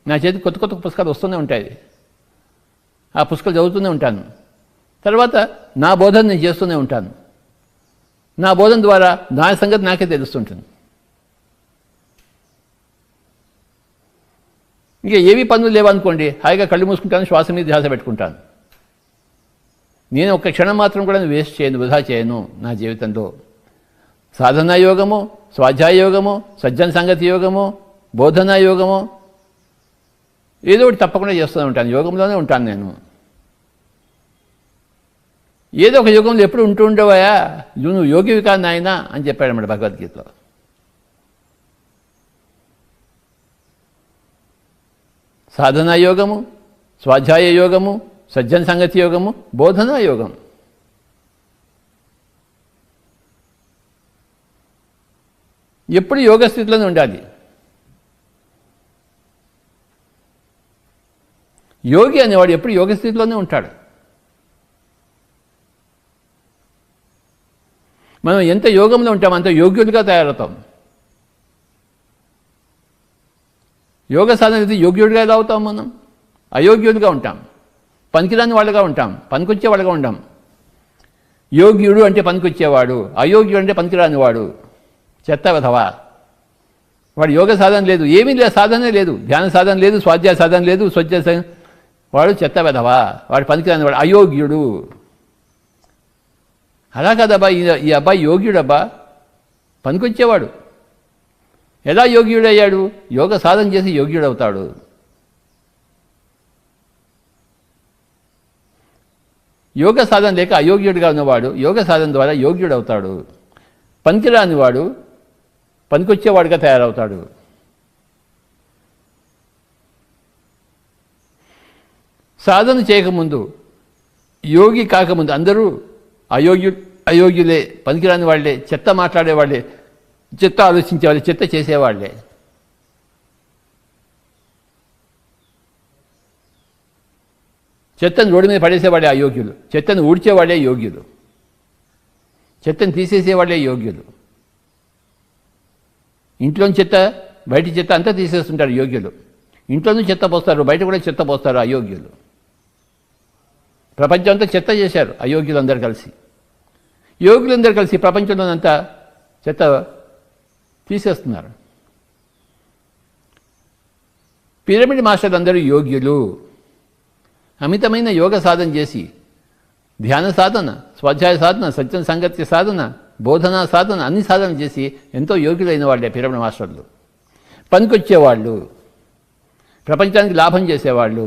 నా చేతికి కొత్త కొత్త పుస్తకాలు వస్తూనే ఉంటాయి, ఆ పుస్తకాలు చదువుతూనే ఉంటాను. తర్వాత నా బోధన నేను చేస్తూనే ఉంటాను. నా బోధన ద్వారా నా సంగతి నాకే తెలుస్తుంటుంది. ఇంకా ఏవి పనులు లేవనుకోండి, హాయిగా కళ్ళు మూసుకుంటాను, శ్వాస మీద ధ్యాస పెట్టుకుంటాను. నేను ఒక్క క్షణం మాత్రం కూడా వేస్ట్ చేయను, వృధా చేయను నా జీవితంలో. సాధనా యోగము, స్వాధ్యాయ యోగము, సజ్జన సంగతి యోగము, బోధనా యోగము, ఏదో ఒకటి తప్పకుండా చేస్తూనే ఉంటాను. యోగంలోనే ఉంటాను నేను. ఏదో ఒక యోగంలో ఎప్పుడు ఉంటూ ఉండవయా, నువ్వు యోగివి కాదు నాయనా అని చెప్పాడు అన్నమాట భగవద్గీతలో. సాధనా యోగము, స్వాధ్యాయ యోగము, సజ్జన సంగతి యోగము, బోధనా యోగం. ఎప్పుడు యోగ స్థితిలోనే ఉండాలి. యోగి అనేవాడు ఎప్పుడు యోగ స్థితిలోనే ఉంటాడు. మనం ఎంత యోగంలో ఉంటామో అంత యోగ్యులుగా తయారవుతాం. యోగ సాధన అయితే యోగ్యుడిగా ఎలా అవుతాం? మనం అయోగ్యులుగా ఉంటాం, పనికిరాని వాళ్ళగా ఉంటాం, పనికొచ్చే వాళ్ళగా ఉంటాం. యోగ్యుడు అంటే పనికొచ్చేవాడు, అయోగ్యుడు అంటే పనికిరానివాడు, చెత్త వెధవా. వాడు యోగ సాధన లేదు, ఏమీ లేదు, సాధనే లేదు, ధ్యాన సాధన లేదు, స్వాధ్యాయ సాధన లేదు, వాడు చెత్త వెధవా, వాడు పనికిరానివాడు, అయోగ్యుడు. అలా కాదబ్బా, ఈ అబ్బాయి యోగ్యుడబ్బా, పనికొచ్చేవాడు. ఎలా యోగ్యుడయ్యాడు? యోగ సాధన చేసి యోగ్యుడవుతాడు. యోగ సాధన లేక అయోగ్యుడిగా ఉన్నవాడు యోగ సాధన ద్వారా యోగ్యుడవుతాడు. పనికిరానివాడు పనికొచ్చేవాడుగా తయారవుతాడు. సాధన చేయకముందు, యోగి కాకముందు అందరూ అయోగ్యులే, పనికిరాని వాళ్ళే, చెత్త మాట్లాడేవాళ్ళే, చెత్త ఆలోచించేవాళ్ళే, చెత్త చేసేవాళ్లే. చెత్తను రోడ్డు మీద పడేసేవాళ్ళే అయోగ్యులు, చెత్తను ఊడ్చేవాళ్ళే యోగ్యులు, చెత్తను తీసేసేవాళ్ళే యోగ్యులు. ఇంట్లోని చెత్త బయట చెత్త అంతా తీసేస్తుంటారు యోగ్యులు. ఇంట్లోనూ చెత్త పోస్తారు, బయట కూడా చెత్త పోస్తారు అయోగ్యులు. ప్రపంచం అంతా చెత్త చేశారు అయోగ్యులందరూ కలిసి. యోగులందరూ కలిసి ప్రపంచంలోనంతా చెత్త తీసేస్తున్నారు. పిరమిడ్ మాస్టర్లు అందరూ యోగ్యులు. అమితమైన యోగ సాధన చేసి, ధ్యాన సాధన, స్వాధ్యాయ సాధన, సత్యం సంగతి సాధన, బోధనా సాధన, అన్ని సాధన చేసి ఎంతో యోగ్యులైన వాళ్ళే పిరమిడ్ మాస్టర్లు. పనికొచ్చేవాళ్ళు, ప్రపంచానికి లాభం చేసేవాళ్ళు,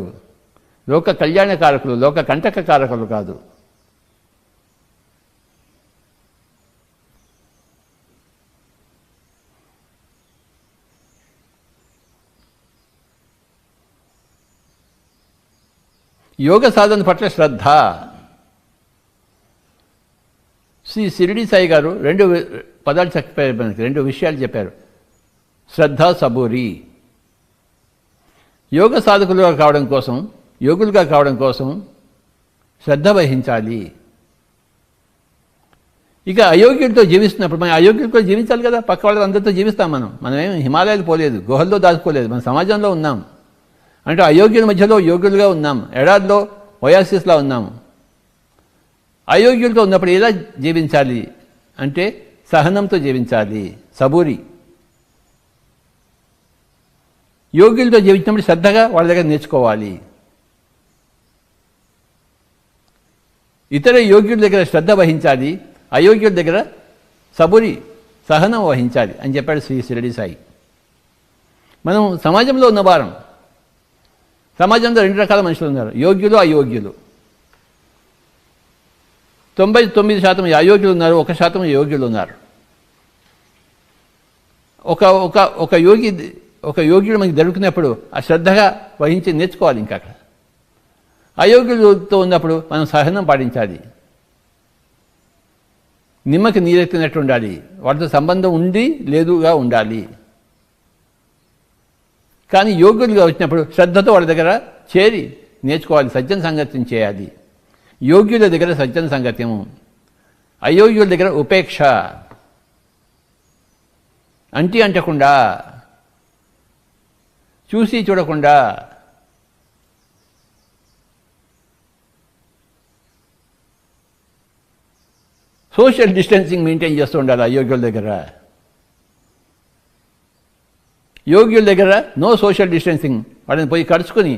లోక కళ్యాణకారకులు, లోక కంటకకారకులు కాదు. యోగ సాధన పట్ల శ్రద్ధ. శ్రీ షిరిడి సాయి గారు 2 పదాలు చెప్పారు, మనకి 2 విషయాలు చెప్పారు. శ్రద్ధ, సబూరి. యోగ సాధకులుగా కావడం కోసం, యోగులుగా కావడం కోసం శ్రద్ధ వహించాలి. ఇక అయోగ్యులతో జీవిస్తున్నప్పుడు మనం అయోగ్యులతో జీవించాలి కదా. పక్క వాళ్ళందరితో జీవిస్తాం. మనమేం హిమాలయాలు పోలేదు, గుహల్లో దాచుకోలేదు, మన సమాజంలో ఉన్నాం. అంటే అయోగ్యుల మధ్యలో యోగ్యులుగా ఉన్నాం, ఎడారిలో ఒయాసిస్లా ఉన్నాము. అయోగ్యులతో ఉన్నప్పుడు ఎలా జీవించాలి అంటే సహనంతో జీవించాలి, సబూరి. యోగ్యులతో జీవించినప్పుడు శ్రద్ధగా వాళ్ళ దగ్గర నేర్చుకోవాలి. ఇతర యోగ్యుల దగ్గర శ్రద్ధ వహించాలి, అయోగ్యుల దగ్గర సబూరి సహనం వహించాలి అని చెప్పాడు శ్రీ షిరిడి సాయి. మనం సమాజంలో ఉన్నవారం. సమాజంలో 2 రకాల మనుషులు ఉన్నారు, యోగ్యులు, అయోగ్యులు. 99% అయోగ్యులు ఉన్నారు, 1% యోగ్యులు ఉన్నారు. ఒక యోగ్యుడు మనకి దొరికినప్పుడు ఆ శ్రద్ధగా వహించి నేర్చుకోవాలి. ఇంకా అక్కడ అయోగ్యులతో ఉన్నప్పుడు మనం సహనం పాటించాలి, నిమ్మకి నీరెత్తినట్టు ఉండాలి, వాటితో సంబంధం ఉండి లేదుగా ఉండాలి. కానీ యోగ్యులుగా వచ్చినప్పుడు శ్రద్ధతో వాళ్ళ దగ్గర చేరి నేర్చుకోవాలి, సజ్జన సంగత్యం చేయాలి. యోగ్యుల దగ్గర సజ్జన సంగత్యము, అయోగ్యుల దగ్గర ఉపేక్ష, అంటకుండా, చూసి చూడకుండా. సోషల్ డిస్టెన్సింగ్ మెయింటైన్ చేస్తూ ఉండాలి అయోగ్యుల దగ్గర. యోగ్యుల దగ్గర నో సోషల్ డిస్టెన్సింగ్. వాళ్ళని పోయి కలుసుకొని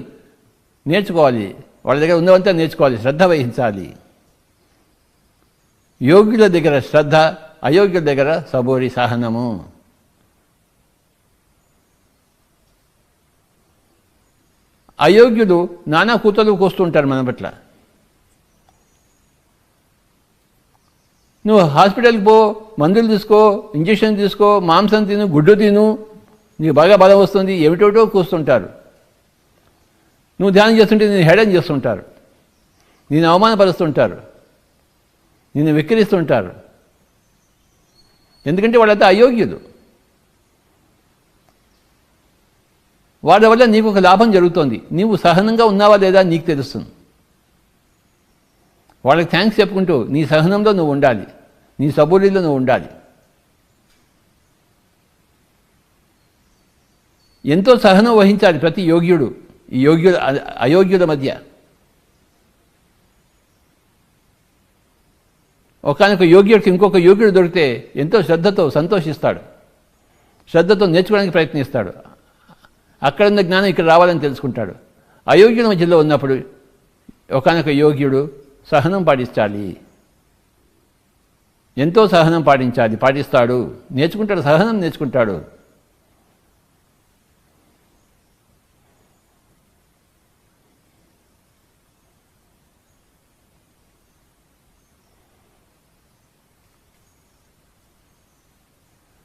నేర్చుకోవాలి, వాళ్ళ దగ్గర ఉన్నవంతా నేర్చుకోవాలి, శ్రద్ధ వహించాలి. యోగ్యుల దగ్గర శ్రద్ధ, అయోగ్యుల దగ్గర సబూరి సహనము. అయోగ్యులు నానా కూతలు కూస్తుంటారు మన పట్ల. నువ్వు హాస్పిటల్కి పో, మందులు తీసుకో, ఇంజక్షన్ తీసుకో, మాంసం తిను, గుడ్డు తిను, నీకు బాగా బలం వస్తుంది, ఏమిటోటో కూస్తుంటారు. నువ్వు ధ్యానం చేస్తుంటే నేను హేళన చేస్తుంటారు, నేను అవమానపరుస్తుంటారు, నిన్ను వెక్కిరిస్తుంటారు. ఎందుకంటే వాళ్ళంతా అయోగ్యులు. వాళ్ళ వల్ల నీకు ఒక లాభం జరుగుతోంది, నీవు సహనంగా ఉన్నావా లేదా నీకు తెలుస్తుంది. వాళ్ళకి థ్యాంక్స్ చెప్పుకుంటూ నీ సహనంలో నువ్వు ఉండాలి, నీ సబూరిలో నువ్వు ఉండాలి. ఎంతో సహనం వహించాలి ప్రతి యోగ్యుడు ఈ అయోగ్యుల మధ్య. ఒకానొక యోగ్యుడికి ఇంకొక యోగ్యుడు దొరికితే ఎంతో శ్రద్ధతో సంతోషిస్తాడు, శ్రద్ధతో నేర్చుకోవడానికి ప్రయత్నిస్తాడు. అక్కడున్న జ్ఞానం ఇక్కడ రావాలని తెలుసుకుంటాడు. అయోగ్యుల మధ్యలో ఉన్నప్పుడు ఒకానొక యోగ్యుడు సహనం పాటించాలి, ఎంతో సహనం పాటిస్తాడు, నేర్చుకుంటాడు, సహనం నేర్చుకుంటాడు.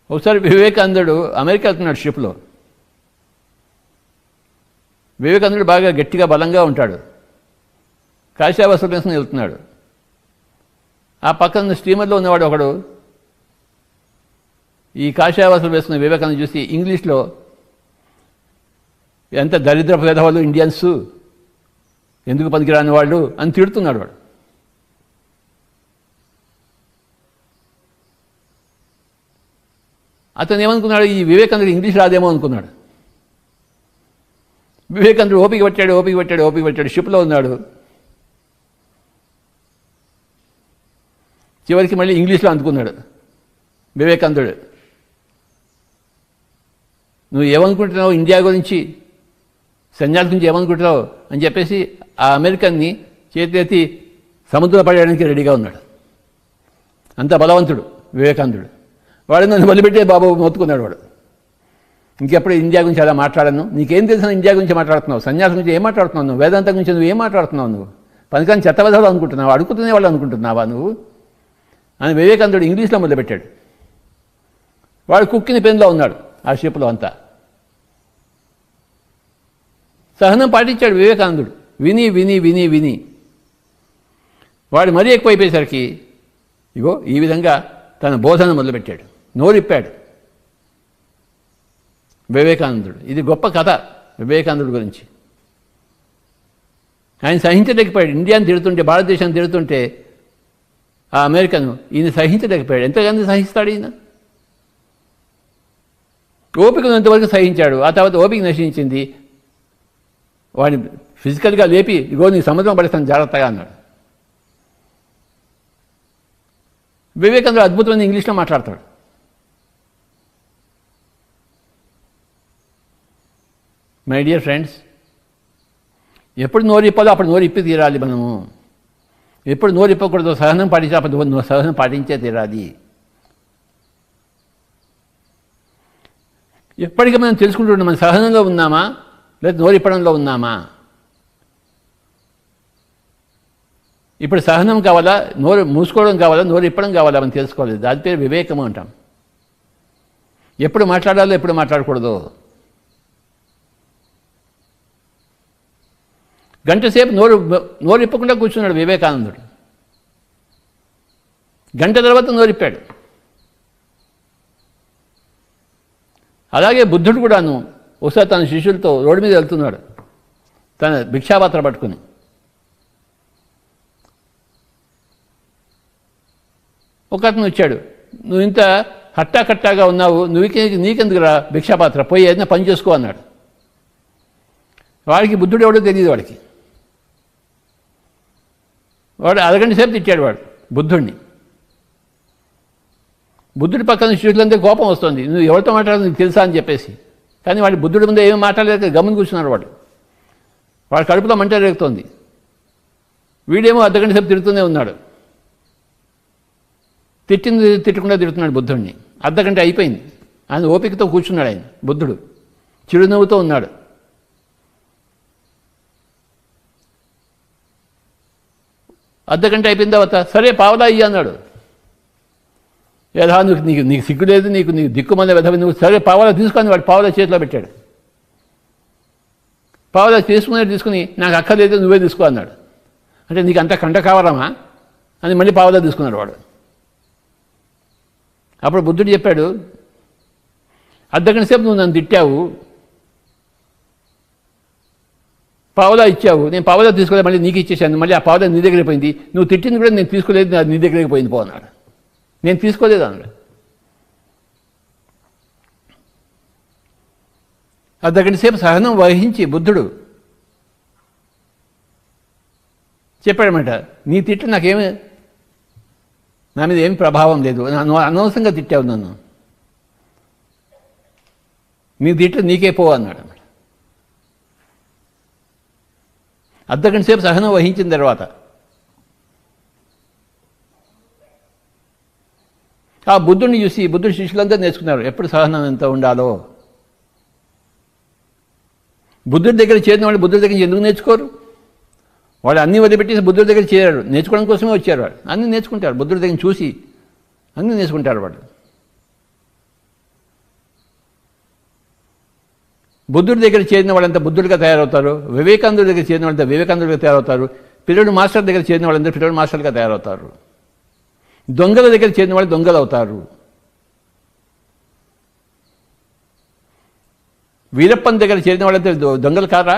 ఒకసారి వివేకానందుడు అమెరికా వెళ్తున్నాడు షిప్లో. వివేకానందుడు బాగా గట్టిగా బలంగా ఉంటాడు, కాషాయ వస్త్రం వేసుకుని వెళ్తున్నాడు. ఆ పక్కన స్టీమర్లో ఉన్నవాడు ఒకడు ఈ కాషాయ వస్త్రం వేసుకున్న వివేకానంద చూసి ఇంగ్లీష్లో, ఎంత దరిద్ర పేదవాళ్ళు ఇండియన్స్, ఎందుకు పనికిరాని వాళ్ళు అని తిడుతున్నాడు వాడు. అతను ఏమనుకున్నాడు, ఈ వివేకానందుడు ఇంగ్లీష్ రాదేమో అనుకున్నాడు. వివేకానందుడు ఓపిక పట్టాడు, షిప్లో ఉన్నాడు. చివరికి మళ్ళీ ఇంగ్లీష్లో అందుకున్నాడు వివేకానందుడు. నువ్వు ఏమనుకుంటున్నావు ఇండియా గురించి, సన్యాసి గురించి ఏమనుకుంటున్నావు అని చెప్పేసి ఆ అమెరికన్ని చేతి సముద్రంలో పడేయడానికి రెడీగా ఉన్నాడు. అంత బలవంతుడు వివేకానందుడు. వాడు నన్ను వదిలిపెట్టే బాబు మొత్తుకున్నాడు వాడు. ఇంకెప్పుడు ఇండియా గురించి అలా మాట్లాడను, నీకేం తెలిసిన ఇండియా గురించి మాట్లాడుతున్నావు, సన్యాసం గురించి ఏం మాట్లాడుతున్నావు నువ్వు, వేదాంతం గురించి నువ్వు ఏం మాట్లాడుతున్నావు, నువ్వు పనికాని చెత్తవదాలు అనుకుంటున్నావు, అడుగుతునే వాళ్ళు అనుకుంటున్నావా నువ్వు అని వివేకానందుడు ఇంగ్లీష్లో మొదలుపెట్టాడు. వాడు కుక్కిన పెన్లో ఉన్నాడు ఆ షిప్లో అంతా. సహనం పాటించాడు వివేకానందుడు, విని విని విని విని వాడు మరీ ఎక్కువైపోయేసరికి ఇగో ఈ విధంగా తన బోధన మొదలుపెట్టాడు, నోరిప్పాడు వివేకానందుడు. ఇది గొప్ప కథ వివేకానందుడి గురించి. ఆయన సహించలేకపోయాడు, ఇండియాని తిడుతుంటే, భారతదేశాన్ని తిడుతుంటే ఆ అమెరికన్ ఈయన సహించలేకపోయాడు. ఎంతగానో సహిస్తాడు ఈయన. ఓపిక ఉన్నంతవరకు సహించాడు. ఆ తర్వాత ఓపిక నశించింది. వాడిని ఫిజికల్గా లేపి ఇగో నీ సముద్రం పడేస్తాను జాగ్రత్తగా అన్నాడు. వివేకానందుడు అద్భుతమైన ఇంగ్లీష్లో మాట్లాడతాడు. మై డియర్ ఫ్రెండ్స్, ఎప్పుడు నోరు ఇప్పాలో అప్పుడు నోరు ఇప్పి తీరాలి మనము. ఎప్పుడు నోరు ఇప్పకూడదు, సహనం పాటించి అప్పుడు సహనం పాటించే తీరాలి. ఎప్పటికీ మనం తెలుసుకుంటున్నాం, మన సహనంలో ఉన్నామా లేదా నోరు ఇప్పడంలో ఉన్నామా. ఇప్పుడు సహనం కావాలా, నోరు మూసుకోవడం కావాలా, నోరు ఇప్పడం కావాలా, మనం తెలుసుకోవాలి. దాని పేరు వివేకము అంటాం. ఎప్పుడు మాట్లాడాలో ఎప్పుడు మాట్లాడకూడదు. గంట సేపు నోరు ఇప్పకుండా కూర్చున్నాడు వివేకానందుడు. గంట తర్వాత నోరిప్పాడు. అలాగే బుద్ధుడు కూడాను ఒకసారి తన శిష్యులతో రోడ్డు మీద వెళ్తున్నాడు, తన భిక్షాపాత్ర పట్టుకుని. ఒక అతను వచ్చాడు, నువ్వు ఇంత హట్టాకట్టాగా ఉన్నావు, నీకెందుకురా భిక్షాపాత్ర, పోయి ఏదైనా పని చేసుకో అన్నాడు. వాడికి బుద్ధుడు ఎవడో తెలియదు. వాడు అరగంట సేపు తిట్టాడు వాడు బుద్ధుడిని. బుద్ధుడి పక్కన శిష్యులంతా కోపం వస్తుంది, నువ్వు ఎవరితో మాట్లాడదు నీకు తెలుసా అని చెప్పేసి. కానీ వాడి బుద్ధుడి ముందే ఏమీ మాట్లాడలేక గమని కూర్చున్నాడు. వాడు కడుపులో మంట రేగుతోంది. వీడేమో అర్ధగంట సేపు తిడుతూనే ఉన్నాడు. తిట్టకుండా తిడుతున్నాడు బుద్ధుడిని. అర్ధగంట అయిపోయింది. ఆయన ఓపికతో కూర్చున్నాడు. ఆయన బుద్ధుడు చిరునవ్వుతో ఉన్నాడు. అర్ధగంట అయిపోయిన తర్వాత సరే పావలా ఇయ్యి అన్నాడు. ఏదా నీకు సిగ్గు లేదు, నీకు దిక్కుమల్ల వెధవి, నువ్వు సరే పావలా తీసుకొని వాడు పావలా చేతిలో పెట్టాడు. పావలా తీసుకుని నాకు అక్కర్లేదు నువ్వే తీసుకో అన్నాడు. అంటే నీకు అంత కంట కావాలమా అని మళ్ళీ పావలా తీసుకున్నాడు వాడు. అప్పుడు బుద్ధుడు చెప్పాడు, అర్ధగంట సేపు నువ్వు నన్ను తిట్టావు, పావలా ఇచ్చావు, నేను పావలా తీసుకోలేదు, మళ్ళీ నీకు ఇచ్చేసాను, మళ్ళీ ఆ పావలా నీ దగ్గర పోయింది, నువ్వు తిట్టింది కూడా నేను తీసుకోలేదు, నీ దగ్గరికి పోయింది పో అన్నాడు. నేను తీసుకోలేదు అన్నాడు. అర్ధగంట సేపు సహనం వహించి బుద్ధుడు చెప్పాడనమాట, నీ తిట్టు నాకేమి, నా మీద ఏమి ప్రభావం లేదు, నన్ను అనవసరంగా తిట్టావు, నన్ను నీ తిట్టు నీకే పో అన్నాడు. అర్ధగంట సేపు సహనం వహించిన తర్వాత ఆ బుద్ధుడిని చూసి బుద్ధుడి శిష్యులంతా నేర్చుకున్నారు ఎప్పుడు సహనం ఎంత ఉండాలో. బుద్ధుడి దగ్గర చేరిన వాళ్ళు బుద్ధుడి దగ్గర ఎందుకు నేర్చుకోరు? వాళ్ళు అన్నీ వదిలిపెట్టేసి బుద్ధుడి దగ్గర చేరారు, నేర్చుకోవడం కోసమే వచ్చారు. వాళ్ళు అన్నీ నేర్చుకుంటారు, బుద్ధుడి దగ్గర చూసి అన్నీ నేర్చుకుంటారు. వాళ్ళు బుద్ధుడి దగ్గర చేరిన వాళ్ళంతా బుద్ధుడిగా తయారవుతారు, వివేకానందుడి దగ్గర చేరిన వాళ్ళంతా వివేకానందుడిగా తయారవుతారు, పిల్లడు మాస్టర్ దగ్గర చేరిన వాళ్ళంతా పిల్లడు మాస్టర్గా తయారవుతారు, దొంగల దగ్గర చేరిన వాళ్ళు దొంగలు అవుతారు. వీరప్పన్ దగ్గర చేరిన వాళ్ళంతా దొంగలు కారా?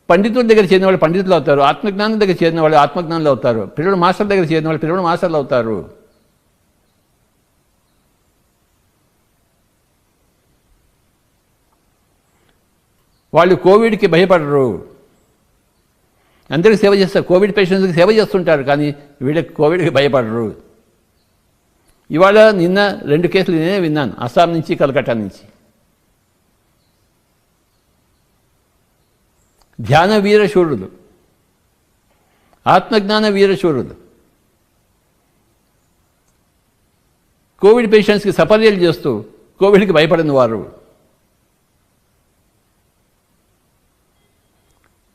పండితుల దగ్గర చేరిన వాళ్ళు పండితులు అవుతారు, ఆత్మజ్ఞానం దగ్గర చేరిన వాళ్ళు ఆత్మజ్ఞానులు అవుతారు, పిల్లడు మాస్టర్ దగ్గర చేరిన వాళ్ళు పిల్లడు మాస్టర్లు అవుతారు. వాళ్ళు కోవిడ్కి భయపడరు, అందరికీ సేవ చేస్తారు, కోవిడ్ పేషెంట్స్కి సేవ చేస్తుంటారు, కానీ వీళ్ళకి కోవిడ్కి భయపడరు. ఇవాళ నిన్న 2 కేసులు నేనే విన్నాను, అస్సాం నుంచి కలకట్టా నుంచి. ధ్యాన వీరశూరులు, ఆత్మజ్ఞాన వీరశూరులు కోవిడ్ పేషెంట్స్కి సపర్యలు చేస్తూ కోవిడ్కి భయపడని వారు.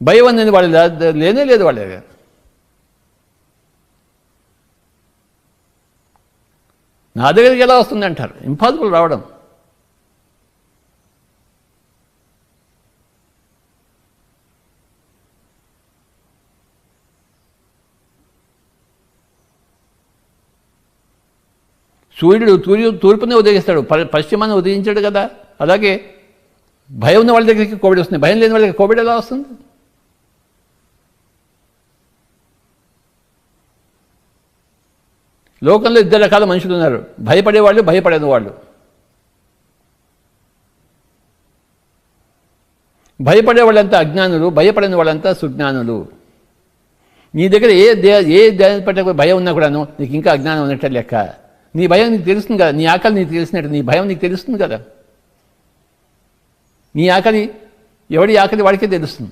భయం అనేది వాళ్ళు లేనే లేదు. వాళ్ళ నా దగ్గరికి ఎలా వస్తుంది అంటారు, ఇంపాసిబుల్ రావడం. సూర్యుడు తూర్పునే ఉదయిస్తాడు, పశ్చిమాన్ని ఉదయించాడు కదా. అలాగే భయం ఉన్న వాళ్ళ దగ్గరికి కోవిడ్ వస్తుంది, భయం లేని వాళ్ళ దగ్గర కోవిడ్ ఎలా వస్తుంది? లోకంలో 2 రకాల మనుషులు ఉన్నారు, భయపడేవాళ్ళు, భయపడని వాళ్ళు. భయపడే వాళ్ళంతా అజ్ఞానులు, భయపడని వాళ్ళంతా సుజ్ఞానులు. నీ దగ్గర ఏ దేని పట్ల భయం ఉన్నా కూడాను నీకు ఇంకా అజ్ఞానం ఉన్నట్టు లెక్క. నీ భయం నీకు తెలుస్తుంది కదా, నీ ఆకలి నీకు తెలిసినట్టు నీ భయం నీకు తెలుస్తుంది కదా. నీ ఆకలి ఎవడి ఆకలి వాడికే తెలుస్తుంది,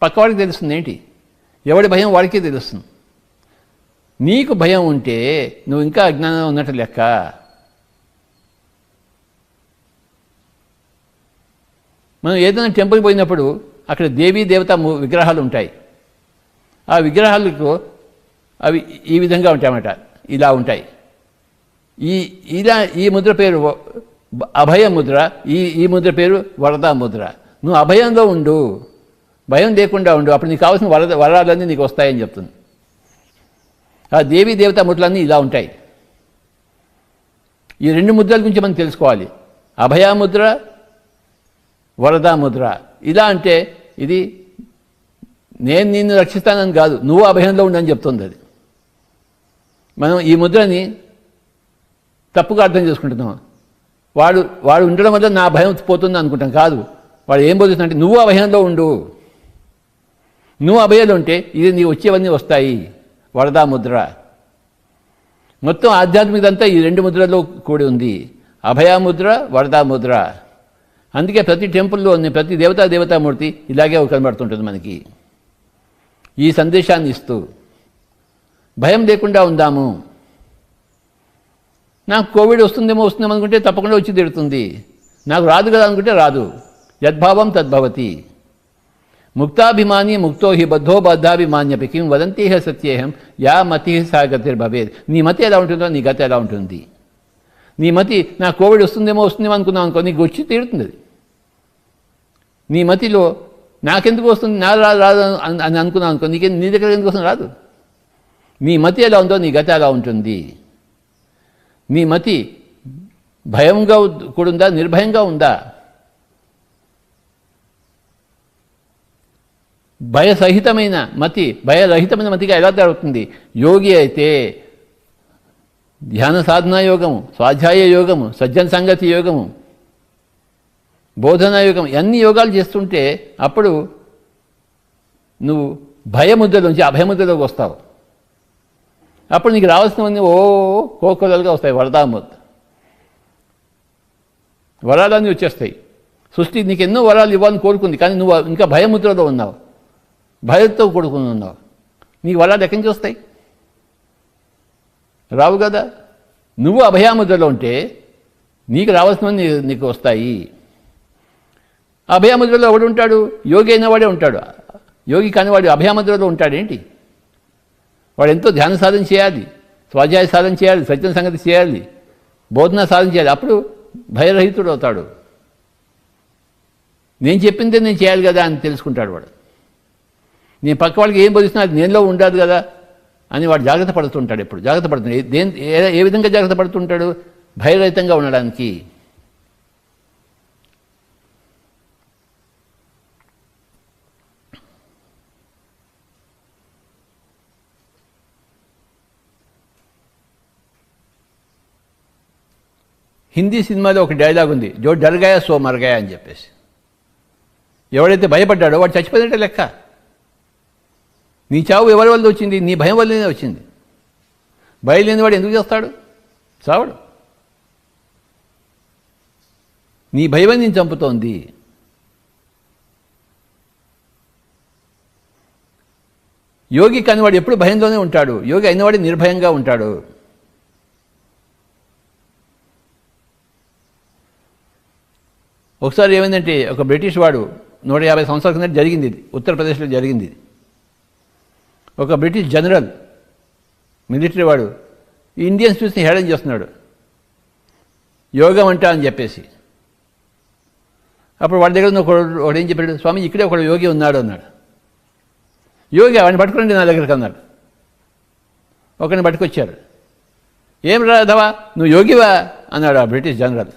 పక్కవాడికి తెలుస్తుంది ఏంటి, ఎవడి భయం వాడికే తెలుస్తుంది. నీకు భయం ఉంటే నువ్వు ఇంకా అజ్ఞానం ఉన్నట్టు లెక్క. మనం ఏదైనా టెంపుల్కి పోయినప్పుడు అక్కడ దేవీ దేవత విగ్రహాలు ఉంటాయి. ఆ విగ్రహాలకు అవి ఈ విధంగా ఉంటాయన్నమాట, ఇలా ఉంటాయి. ఈ ముద్ర పేరు అభయ ముద్ర, ఈ ముద్ర పేరు వరదా ముద్ర. నువ్వు అభయంలో ఉండు, భయం లేకుండా ఉండు, అప్పుడు నీకు కావాల్సిన వరాలన్నీ నీకు వస్తాయని చెప్తుంది. ఆ దేవీ దేవతా ముద్రలన్నీ ఇలా ఉంటాయి. ఈ రెండు ముద్రల గురించి మనం తెలుసుకోవాలి. అభయ ముద్ర, వరదా ముద్ర. ఇలా అంటే ఇది నేను నిన్ను రక్షిస్తానని కాదు, నువ్వు అభయంలో ఉండని చెప్తుంది అది. మనం ఈ ముద్రని తప్పుగా అర్థం చేసుకుంటున్నాం. వాడు ఉండడం వల్ల నా భయం పోతుంది అనుకుంటాం. కాదు, వాడు ఏం బోధిస్తుందంటే నువ్వు అభయంలో ఉండు, నువ్వు అభయంలో ఉంటే ఇది నీ వచ్చేవన్నీ వస్తాయి. వరదా ముద్ర. మొత్తం ఆధ్యాత్మికతంతా ఈ రెండు ముద్రలో కూడి ఉంది, అభయ ముద్ర, వరదా ముద్ర. అందుకే ప్రతి టెంపుల్లో ప్రతి దేవతామూర్తి ఇలాగే కనబడుతుంటుంది మనకి. ఈ సందేశాన్ని ఇస్తూ భయం లేకుండా ఉందాము. నాకు కోవిడ్ వస్తుందేమో అనుకుంటే తప్పకుండా వచ్చి తిడుతుంది. నాకు రాదు కదా అనుకుంటే రాదు. యద్భావం తద్భవతి. ముక్తాభిమాని ముక్తో హి బద్ధో బద్ధాభిమాన్యపి కిం వదంతేహ సత్యేహం యా మతి సా గతిర్భవేత్. నీ మతి ఎలా ఉంటుందో నీ గతి ఎలా ఉంటుంది. నీ మతి నాకు కోవిడ్ వస్తుందేమో అనుకున్నావు అనుకో, నీకు వచ్చి తీరుతుంది అది. నీ మతిలో నాకెందుకు వస్తుంది, నా రాదు అని అనుకున్నావు అనుకో, నీ దగ్గర ఎందుకు వస్తుంది, రాదు. నీ మతి ఎలా ఉందో నీ గతి ఎలా ఉంటుంది. నీ మతి భయంగా కూడుందా, నిర్భయంగా ఉందా? భయసహితమైన మతి భయరహితమైన మతిగా ఎలా జరుగుతుంది? యోగి అయితే ధ్యాన సాధనా యోగము, స్వాధ్యాయ యోగము, సజ్జన సంగతి యోగము, బోధనా యోగం, అన్ని యోగాలు చేస్తుంటే అప్పుడు నువ్వు భయముద్రలోంచి అభయముద్రలోకి వస్తావు. అప్పుడు నీకు రావాల్సినవన్నీ కోకొలలుగా వస్తాయి. వరదాముద్ర వరాలన్నీ వచ్చేస్తాయి. సృష్టి నీకు ఎన్నో వరాలు ఇవ్వాలని కోరుకుంది, కానీ నువ్వు ఇంకా భయముద్రలో ఉన్నావు, భయంతో కూడుకుని ఉన్నావు. నీకు వరాలు ఎక్కడి నుంచి వస్తాయి? రావు కదా. నువ్వు అభయాముద్రలో ఉంటే నీకు రావాల్సినవన్నీ నీకు వస్తాయి. అభయాముద్రలో ఎవడు ఉంటాడు? యోగి అయిన వాడే ఉంటాడు. యోగి కానివాడు అభయాముద్రలో ఉంటాడేంటి? వాడు ఎంతో ధ్యాన సాధన చేయాలి, స్వాధ్యాయ సాధన చేయాలి, సజ్జన సంగతి చేయాలి, బోధన సాధన చేయాలి. అప్పుడు భయరహితుడు అవుతాడు. నేను చెప్పిందే నేను చేయాలి కదా అని తెలుసుకుంటాడు వాడు. నేను పక్క వాళ్ళకి ఏం బోధిస్తున్నా అది నేనులో ఉండదు కదా అని వాడు జాగ్రత్త పడుతుంటాడు. ఎప్పుడు జాగ్రత్త పడుతున్నాడు? ఏ విధంగా జాగ్రత్త పడుతుంటాడు? భయరహితంగా ఉండడానికి. హిందీ సినిమాలో ఒక డైలాగ్ ఉంది, జో డర్ గయా సో మర్ గయా అని చెప్పేసి. ఎవడైతే భయపడ్డాడో వాడు చచ్చిపోయినట్టే లెక్క. నీ చావు ఎవరి వల్ల వచ్చింది? నీ భయం వల్లనే వచ్చింది. భయం లేని వాడు ఎందుకు చేస్తాడు? చావడు. నీ భయమే నేను చంపుతోంది. యోగి కానివాడు ఎప్పుడు భయంలోనే ఉంటాడు. యోగి అయినవాడు నిర్భయంగా ఉంటాడు. ఒకసారి ఏమైందంటే, ఒక బ్రిటిష్ వాడు 150 సంవత్సరాల కింద జరిగింది ఇది, ఉత్తరప్రదేశ్లో జరిగింది ఇది. ఒక బ్రిటిష్ జనరల్, మిలిటరీ వాడు ఇండియన్స్ చూసి హేళన చేస్తున్నాడు, యోగం అంట అని చెప్పేసి. అప్పుడు వాడి దగ్గర ఒకడు ఏం చెప్పాడు, స్వామి ఇక్కడే ఒకడు యోగి ఉన్నాడు అన్నాడు. యోగి వాడిని పట్టుకురండి నా దగ్గరికి అన్నాడు. ఒకరిని పట్టుకొచ్చారు. ఏం రాధవా నువ్వు యోగివా అన్నాడు ఆ బ్రిటిష్ జనరల్.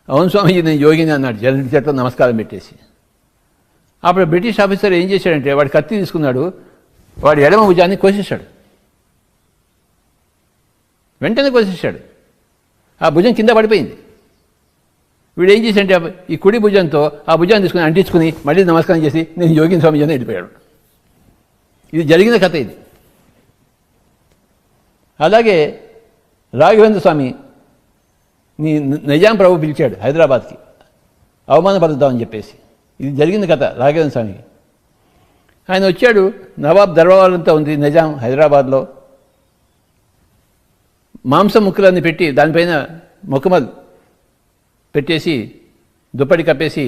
అవును స్వామి నేను యోగిని అన్నాడు జనరల్ చేతిలో నమస్కారం పెట్టేసి. అప్పుడు బ్రిటిష్ ఆఫీసర్ ఏం చేశాడంటే, వాడు కత్తి తీసుకున్నాడు, వాడు ఎడమ భుజాన్ని కోసేశాడు. వెంటనే కోసేశాడు. ఆ భుజం కింద పడిపోయింది. వీడు ఏం చేశాడంటే ఈ కుడి భుజంతో ఆ భుజాన్ని తీసుకుని అంటించుకుని మళ్ళీ నమస్కారం చేసి నేను యోగిని స్వామి అని వెళ్ళిపోయాడు. ఇది జరిగిన కథ ఇది. అలాగే రాఘవేంద్ర స్వామి నిజాం ప్రభు పిలిచాడు హైదరాబాద్కి. అవమానపరుద్దామని చెప్పేసి. ఇది జరిగింది కథ రాఘవేంద్ర స్వామికి. ఆయన వచ్చాడు, నవాబ్ దర్బారంతా ఉంది నిజాం హైదరాబాద్లో. మాంసం ముక్కలన్నీ పెట్టి దానిపైన మొక్కమల్ పెట్టేసి దుప్పటి కప్పేసి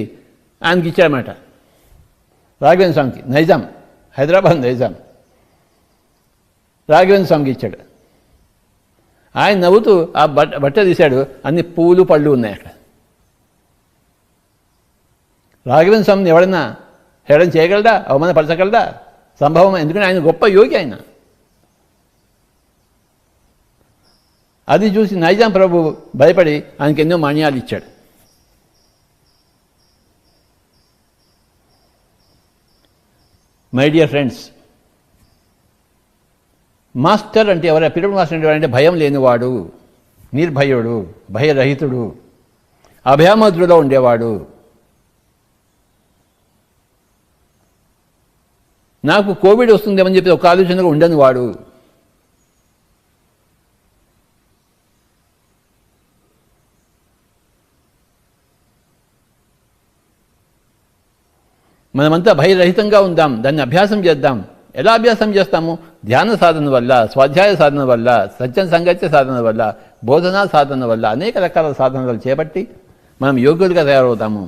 ఆయనకి ఇచ్చాడన్నమాట రాఘవేంద్ర స్వామికి. నైజాం, హైదరాబాద్ నైజాం రాఘవేంద్ర స్వామికి ఇచ్చాడు. ఆయన నవ్వుతూ ఆ బట్ట తీశాడు, అన్ని పూలు పళ్ళు ఉన్నాయి అక్కడ. రాఘవేంద్ర స్వామిని ఎవడన్నా హేళన చేయగలడా, అవమానపరచగలడా? సంభవం. ఎందుకంటే ఆయన గొప్ప యోగి ఆయన. అది చూసి నైజాం ప్రభు భయపడి ఆయనకి ఎన్నో మాన్యాలు ఇచ్చాడు. మై డియర్ ఫ్రెండ్స్, మాస్టర్ అంటే ఎవరు? పిరమిడ్ మాస్టర్ అంటే ఎవరంటే భయం లేనివాడు, నిర్భయుడు, భయరహితుడు, అభయముద్రలో ఉండేవాడు. నాకు కోవిడ్ వస్తుందేమని చెప్పి ఒక ఆలోచనగా ఉండని వాడు. మనమంతా భయరహితంగా ఉందాం, దాన్ని అభ్యాసం చేద్దాం. ఎలా అభ్యాసం చేస్తాము? ధ్యాన సాధన వల్ల, స్వాధ్యాయ సాధన వల్ల, సత్యం సంగత్య సాధన వల్ల, బోధనా సాధన వల్ల, అనేక రకాల సాధనలు చేపట్టి మనం యోగ్యులుగా తయారవుతాము.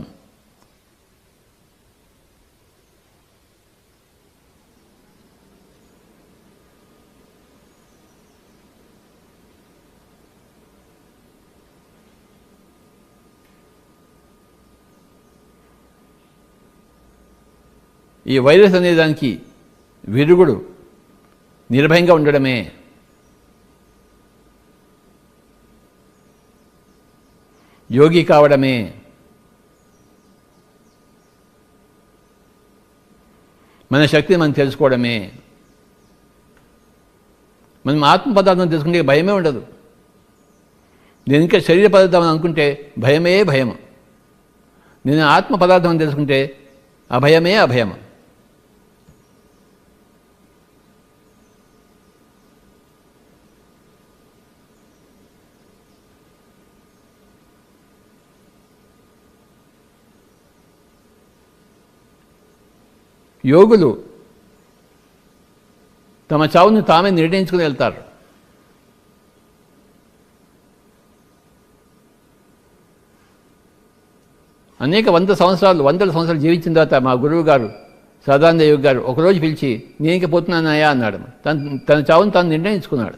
ఈ వైరస్ అనేదానికి విరుగుడు నిర్భయంగా ఉండడమే. యోగి కావడమే. మన శక్తిని మనం తెలుసుకోవడమే. మనం ఆత్మ పదార్థం తెలుసుకుంటే భయమే ఉండదు. నేను ఇంకా శరీర పదార్థం అని అనుకుంటే భయమే భయం. నేను ఆత్మ పదార్థం అని తెలుసుకుంటే అభయమే అభయం. యోగులు తమ చావును తామే నిర్ణయించుకుని వెళ్తారు. అనేక వందల సంవత్సరాలు జీవించిన తర్వాత మా గురువు గారు సదానంద యోగి గారు ఒకరోజు పిలిచి, నేను ఇంక పోతున్నానయ్యా అన్నాడు. తన చావును తాను నిర్ణయించుకున్నాడు.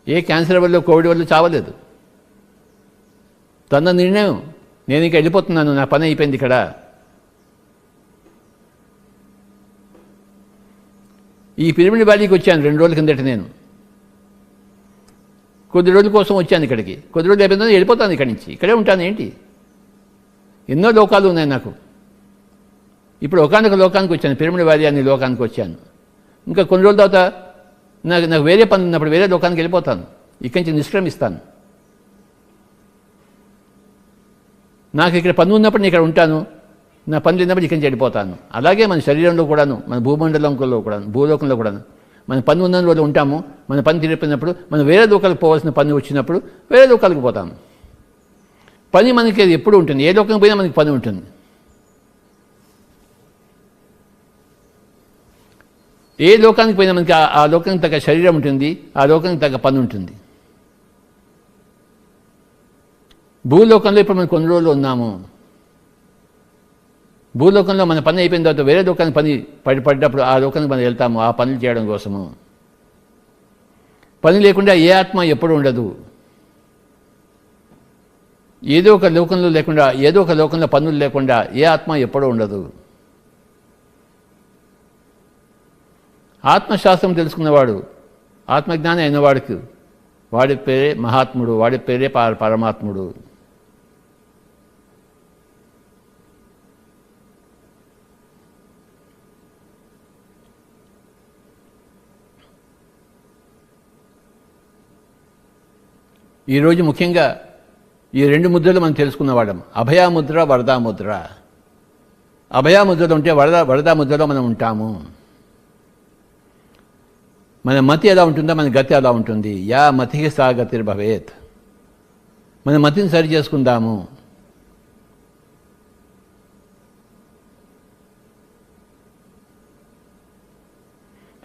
ఏ క్యాన్సర్ వల్ల, కోవిడ్ వల్ల చావలేదు. తన నిర్ణయం, నేను ఇంక వెళ్ళిపోతున్నాను, నా పని అయిపోయింది ఇక్కడ. ఈ పిరమిడ్ వ్యాలీకి వచ్చాను 2 రోజుల కిందట. నేను కొద్ది రోజుల కోసం వచ్చాను ఇక్కడికి. కొద్ది రోజులు అయిపోయిందో వెళ్ళిపోతాను ఇక్కడి నుంచి. ఇక్కడే ఉంటాను ఏంటి? ఎన్నో లోకాలు ఉన్నాయి నాకు. ఇప్పుడు ఒకానొక లోకానికి వచ్చాను, పిరమిడ్ వ్యాలీ అనే లోకానికి వచ్చాను. ఇంకా కొన్ని రోజుల తర్వాత నాకు వేరే పని ఉన్నప్పుడు వేరే లోకానికి వెళ్ళిపోతాను. ఇక్కడి నుంచి నిష్క్రమిస్తాను. నాకు ఇక్కడ పని ఉన్నప్పుడు నేను ఇక్కడ ఉంటాను, నా పని లేనప్పుడు ఇక్కడి నుంచి వెళ్ళిపోతాను. అలాగే మన శరీరంలో కూడాను, మన భూమండలంలో కూడాను, భూలోకంలో కూడాను మన పని ఉన్న రోజు ఉంటాము. మన పని తీరిపోయినప్పుడు మనం వేరే లోకాలకు పోవాల్సిన పని వచ్చినప్పుడు వేరే లోకాలకు పోతాము. పని మనకి ఎప్పుడు ఉంటుంది. ఏ లోకం పోయినా మనకి పని ఉంటుంది. ఏ లోకానికి పోయినా మనకి ఆ లోకానికి తగ్గ శరీరం ఉంటుంది, ఆ లోకానికి తగ్గ పని ఉంటుంది. భూలోకంలో ఇప్పుడు మనం కొన్ని రోజులు ఉన్నాము. భూలోకంలో మన పని అయిపోయిన తర్వాత వేరే లోకానికి పని పడ్డప్పుడు ఆ లోకానికి మనం వెళ్తాము ఆ పనులు చేయడం కోసము. పని లేకుండా ఏ ఆత్మ ఎప్పుడు ఉండదు. ఏదో ఒక లోకంలో పనులు లేకుండా ఏ ఆత్మ ఎప్పుడూ ఉండదు. ఆత్మశాస్త్రం తెలుసుకున్నవాడు, ఆత్మజ్ఞానం అయినవాడికి వాడి పేరే మహాత్ముడు, వాడి పేరే పరమాత్ముడు. ఈరోజు ముఖ్యంగా ఈ 2 ముద్రలు మనం తెలుసుకున్నవాళ్ళం. అభయాముద్ర, వరదాముద్ర. అభయాముద్రలో ఉంటే వరదాముద్రలో మనం ఉంటాము. మన మతి ఎలా ఉంటుందో మన గతి ఎలా ఉంటుంది. యా మతికి సా గతిర్భవేత్. మన మతిని సరి చేసుకుందాము.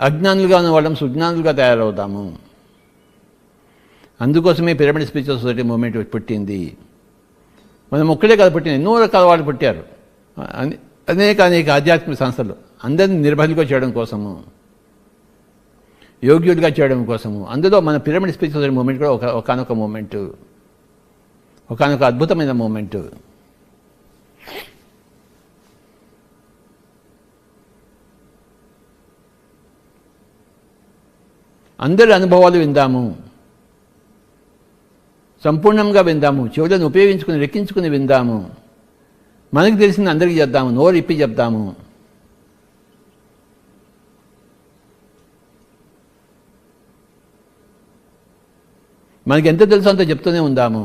అజ్ఞానులుగా ఉన్న వాళ్ళం సుజ్ఞానులుగా తయారవుతాము. అందుకోసమే పిరమిడ్ స్పిరిచువల్ సొసైటీ మూవ్మెంట్ పుట్టింది. మనం ఒక్కడే కాదు పుట్టింది, ఎన్నో రకాల వాళ్ళు పుట్టారు. అనేక ఆధ్యాత్మిక సంస్థలు అందరినీ నిర్భయులుగా చేయడం కోసము, యోగ్యులుగా చేయడం కోసము. అందులో మన పిరమిడ్ స్పిరిచువల్ సొసైటీ మూవ్మెంట్ కూడా ఒకనొక మూమెంటు, ఒకనొక అద్భుతమైన మూమెంటు. అందరి అనుభవాలు విందాము, సంపూర్ణంగా విందాము, చెవులను ఉపయోగించుకుని రెక్కించుకుని విందాము. మనకు తెలిసింది అందరికీ చెప్దాము, నోరు ఇప్పి చెప్దాము. మనకి ఎంత తెలుసో అంత చెప్తూనే ఉందాము.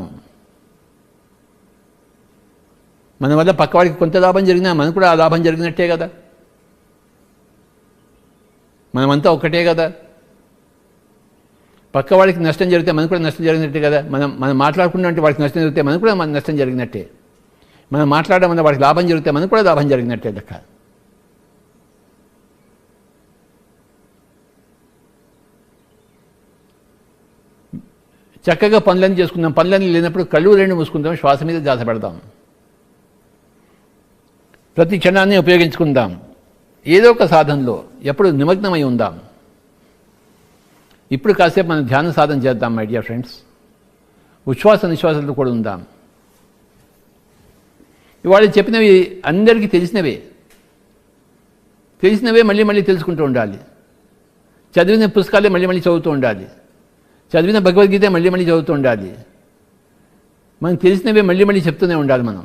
మన వల్ల పక్కవాడికి కొంత లాభం జరిగినా మనకు కూడా ఆ లాభం జరిగినట్టే కదా. మనమంతా ఒక్కటే కదా. పక్కవాడికి నష్టం జరిగితే మనకు కూడా నష్టం జరిగినట్టే కదా. మనం మాట్లాడుకున్నట్టు వాడికి నష్టం జరిగితే మనకు కూడా మన నష్టం జరిగినట్టే. మనం మాట్లాడడం వల్ల వాడికి లాభం జరిగితే మనకు కూడా లాభం జరిగినట్టే లెక్క. చక్కగా పనులన్నీ చేసుకుందాం. పనులన్నీ లేనప్పుడు కళ్ళు రెండు మూసుకుందాం, శ్వాస మీద ధ్యాస పెడదాం. ప్రతి క్షణాన్ని ఉపయోగించుకుందాం. ఏదో ఒక సాధనలో ఎప్పుడు నిమగ్నమై ఉందాం. ఇప్పుడు కాసేపు మనం ధ్యాన సాధన చేద్దాం మై డియర్ ఫ్రెండ్స్. ఉచ్ఛ్వాస నిశ్వాసాలతో కూడా ఉందాం. ఇవాళ చెప్పినవి అందరికీ తెలిసినవే మళ్ళీ మళ్ళీ తెలుసుకుంటూ ఉండాలి. చదివిన పుస్తకాలే మళ్ళీ మళ్ళీ చదువుతూ ఉండాలి. చదివిన భగవద్గీత మళ్ళీ మళ్ళీ చదువుతూ ఉండాలి. మనకు తెలిసినవే మళ్ళీ మళ్ళీ చెప్తూనే ఉండాలి. మనం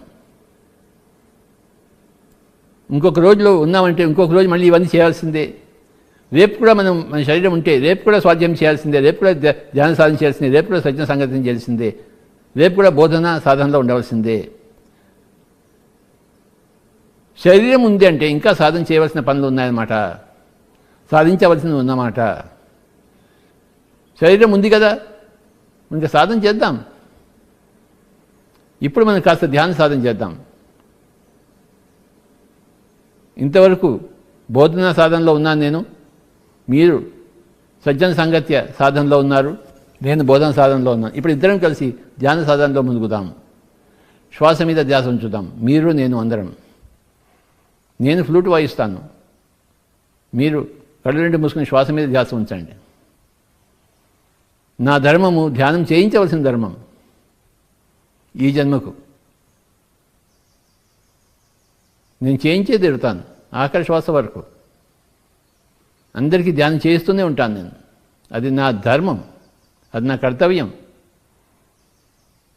ఇంకొక రోజులో ఉన్నామంటే ఇంకొక రోజు మళ్ళీ ఇవన్నీ చేయాల్సిందే. రేపు కూడా మన శరీరం ఉంటే రేపు కూడా స్వాధ్యాయం చేయాల్సిందే, రేపు కూడా ధ్యాన సాధన చేయాల్సిందే, రేపు కూడా సజ్జన సంగతిని చేయాల్సిందే, రేపు కూడా బోధన సాధనలో ఉండవలసిందే. శరీరం ఉంది అంటే ఇంకా సాధన చేయవలసిన పనులు ఉన్నాయన్నమాట, సాధించవలసినవి ఉన్నమాట. శరీరం ఉంది కదా, ఇంకా సాధన చేద్దాం. ఇప్పుడు మనం కాస్త ధ్యాన సాధన చేద్దాం. ఇంతవరకు బోధనా సాధనలో ఉన్నాను నేను, మీరు సజ్జన సంగత్య సాధనలో ఉన్నారు, నేను బోధన సాధనలో ఉన్నాను. ఇప్పుడు ఇద్దరం కలిసి ధ్యాన సాధనలో ముందుకుదాం. శ్వాస మీద ధ్యాస ఉంచుదాం. మీరు నేను అందరం. నేను ఫ్లూట్ వాయిస్తాను, మీరు కళ్ళు రెండు మూసుకుని శ్వాస మీద ధ్యాస ఉంచండి. నా ధర్మము ధ్యానం చేయించవలసిన ధర్మం ఈ జన్మకు. నేను చేయించే తిడతాను ఆఖరి శ్వాస వరకు. అందరికీ ధ్యానం చేస్తూనే ఉంటాను నేను. అది నా ధర్మం, అది నా కర్తవ్యం.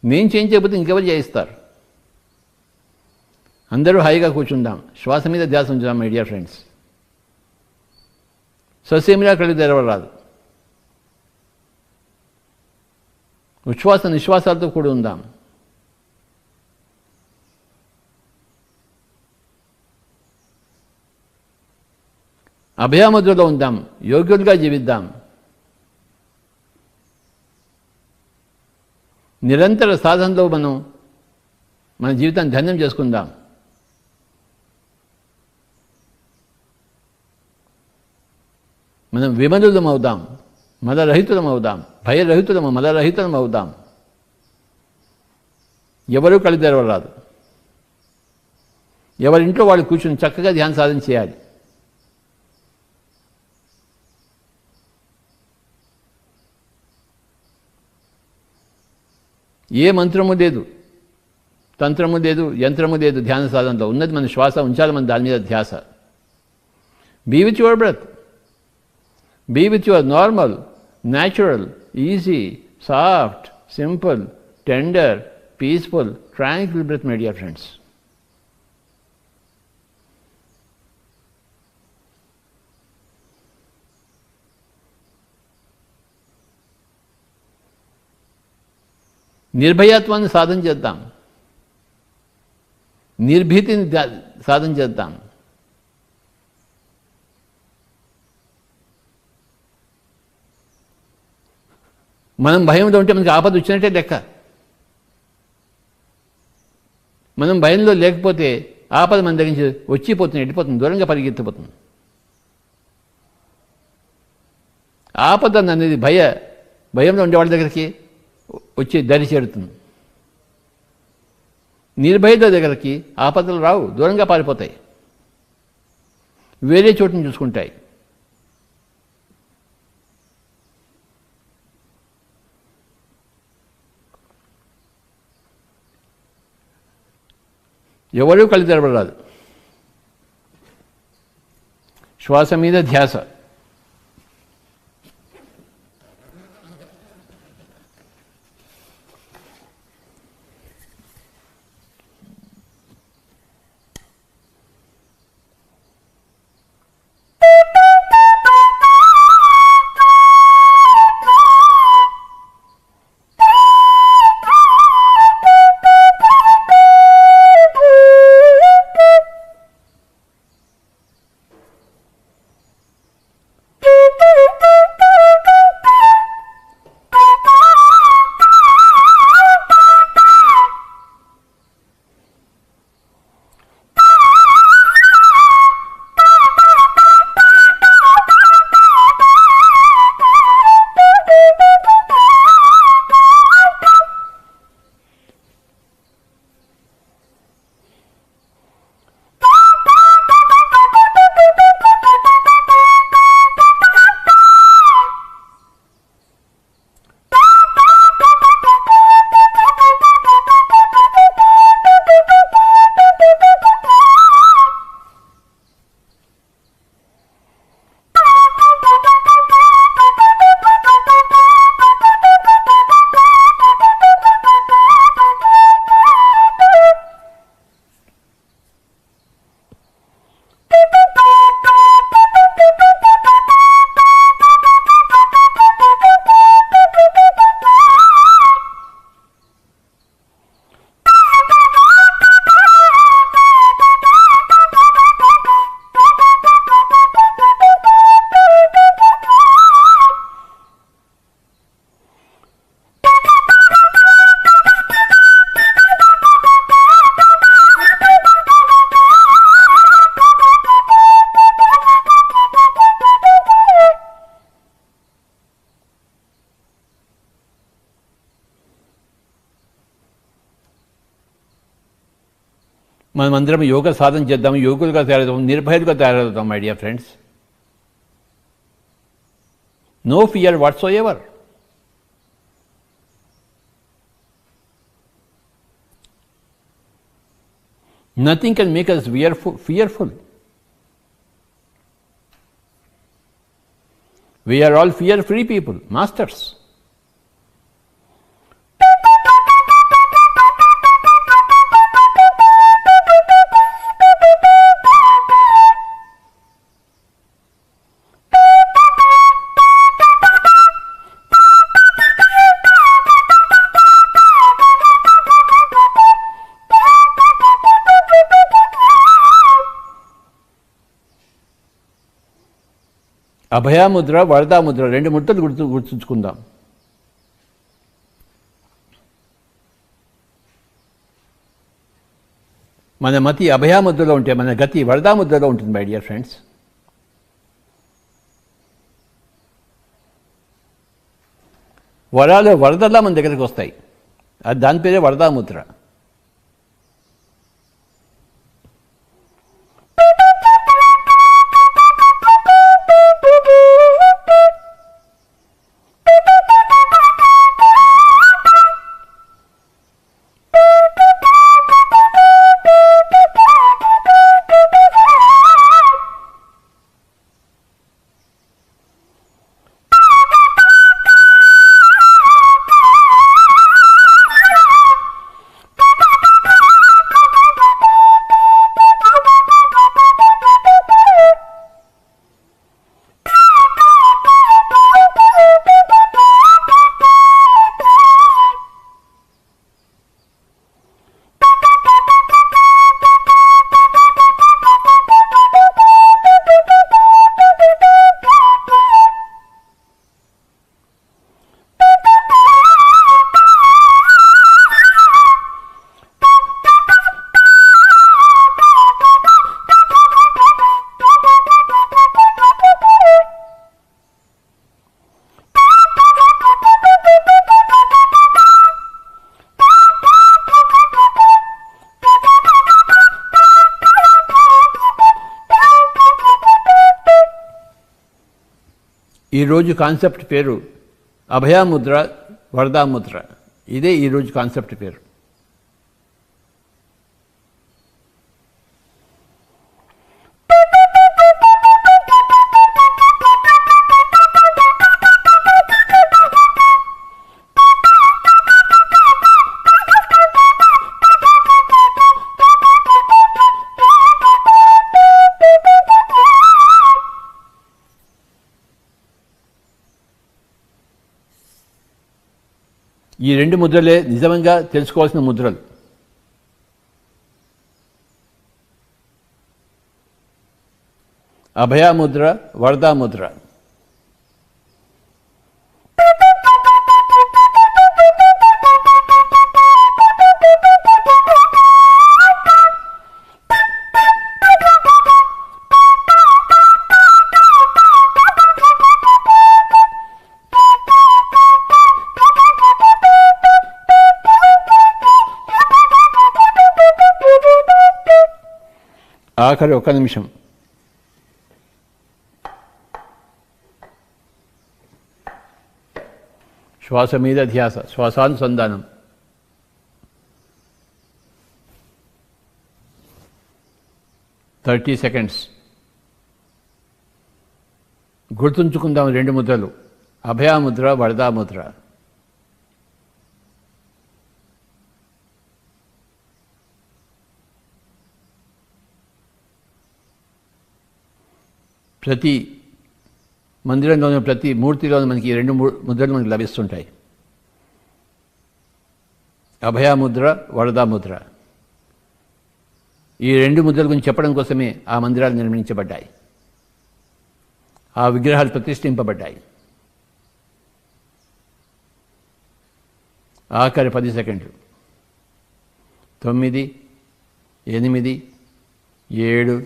నేను చేయించకపోతే ఇంకెవరు చేయిస్తారు? అందరూ హాయిగా కూర్చుందాం, శ్వాస మీద ధ్యాస ఉంచుదాం మై డియర్ ఫ్రెండ్స్. ససేమిరా కళ్ళు తెరవరాదు. ఉచ్ఛ్వాస నిశ్వాసాలతో కూడి ఉందాం. అభయాముద్రలో ఉందాం, యోగ్యులుగా జీవిద్దాం. నిరంతర సాధనలో మనం మన జీవితాన్ని ధన్యం చేసుకుందాం. మనం విమలులం అవుదాం, మదరహితులం అవుదాం, భయరహితులము మదరహితులం అవుదాం. ఎవరూ కళ్ళు తెరవరాదు. ఎవరింట్లో వాళ్ళు కూర్చుని చక్కగా ధ్యాన సాధన చేయాలి. ఏ మంత్రము లేదు, తంత్రము లేదు, యంత్రము లేదు ధ్యాన సాధనలో. ఉన్నది మన శ్వాస. ఉంచాలి మన దాని మీద ధ్యాస. Be with your breath, be with your normal, natural, easy, soft, simple, tender, peaceful, tranquil breath my dear friends. నిర్భయత్వాన్ని సాధన చేద్దాం, నిర్భీతిని సాధన చేద్దాం. మనం భయంలో ఉంటే మనకి ఆపద వచ్చినట్టే లెక్క. మనం భయంలో లేకపోతే ఆపద మన దగ్గర నుంచి వచ్చిపోతుంది, వెళ్ళిపోతుంది, దూరంగా పరిగెత్తిపోతుంది. ఆపద అనేది భయంలో ఉండే వాళ్ళ దగ్గరికి వచ్చి దరి చేరుతుంది. నిర్భయత దగ్గరికి ఆపదలు రావు, దూరంగా పారిపోతాయి, వేరే చోటుని చూసుకుంటాయి. ఎవరూ కళ్ళు తెరవరాదు. శ్వాస మీద ధ్యాస. మనమందరం యోగ సాధన చేద్దాం, యోగులుగా తయారవుతాం, నిర్భయులుగా తయారవుతాం. My dear friends, no fear whatsoever. Nothing can make us fearful. We are all fear-free people, masters. అభయముద్ర, వరదాముద్ర, రెండు ముద్రలు గుర్తుంచుకుందాం. మన మతి అభయముద్రలో ఉంటే మన గతి వరదాముద్రలో ఉంటుంది. మై డియర్ ఫ్రెండ్స్, వరాలు వరదలా మన దగ్గరికి వస్తాయి. అది దాని పేరే వరదాముద్ర. ఈరోజు కాన్సెప్ట్ పేరు అభయాముద్ర, వరదాముద్ర. ఇదే ఈరోజు కాన్సెప్ట్ పేరు. ఈ రెండు ముద్రలే నిజంగా తెలుసుకోవాల్సిన ముద్రలు. అభయాముద్ర, వరదాముద్ర. ఆఖరి ఒక నిమిషం. శ్వాస మీద ధ్యాస, శ్వాసానుసంధానం. Thirty seconds. గుర్తుంచుకుందాం రెండు ముద్రలు, అభయాముద్ర, వరదాముద్ర. ప్రతి మందిరంలోనూ, ప్రతి మూర్తిలోనూ మనకి ఈ రెండు ముద్రలు మనకి లభిస్తుంటాయి. అభయాముద్ర, వరదాముద్ర. ఈ రెండు ముద్రల గురించి చెప్పడం కోసమే ఆ మందిరాలు నిర్మించబడ్డాయి, ఆ విగ్రహాలు ప్రతిష్ఠింపబడ్డాయి. ఆఖరి 10 సెకండ్లు. 9, 8, 7,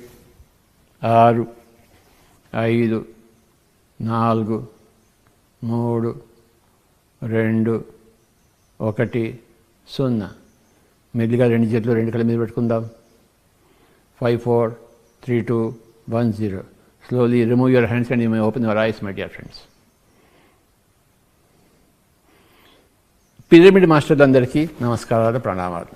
6, 5, 4, 3, 2, 1, 0. మెల్లిగా రెండు చేతులు రెండు కళ్ళ మీద పెట్టుకుందాం. 5, 4, 3, 2, 1, 0. Slowly remove your hands and you may open your eyes, my dear friends. Pyramid మాస్టర్లందరికీ నమస్కారాలు, ప్రణామాలు.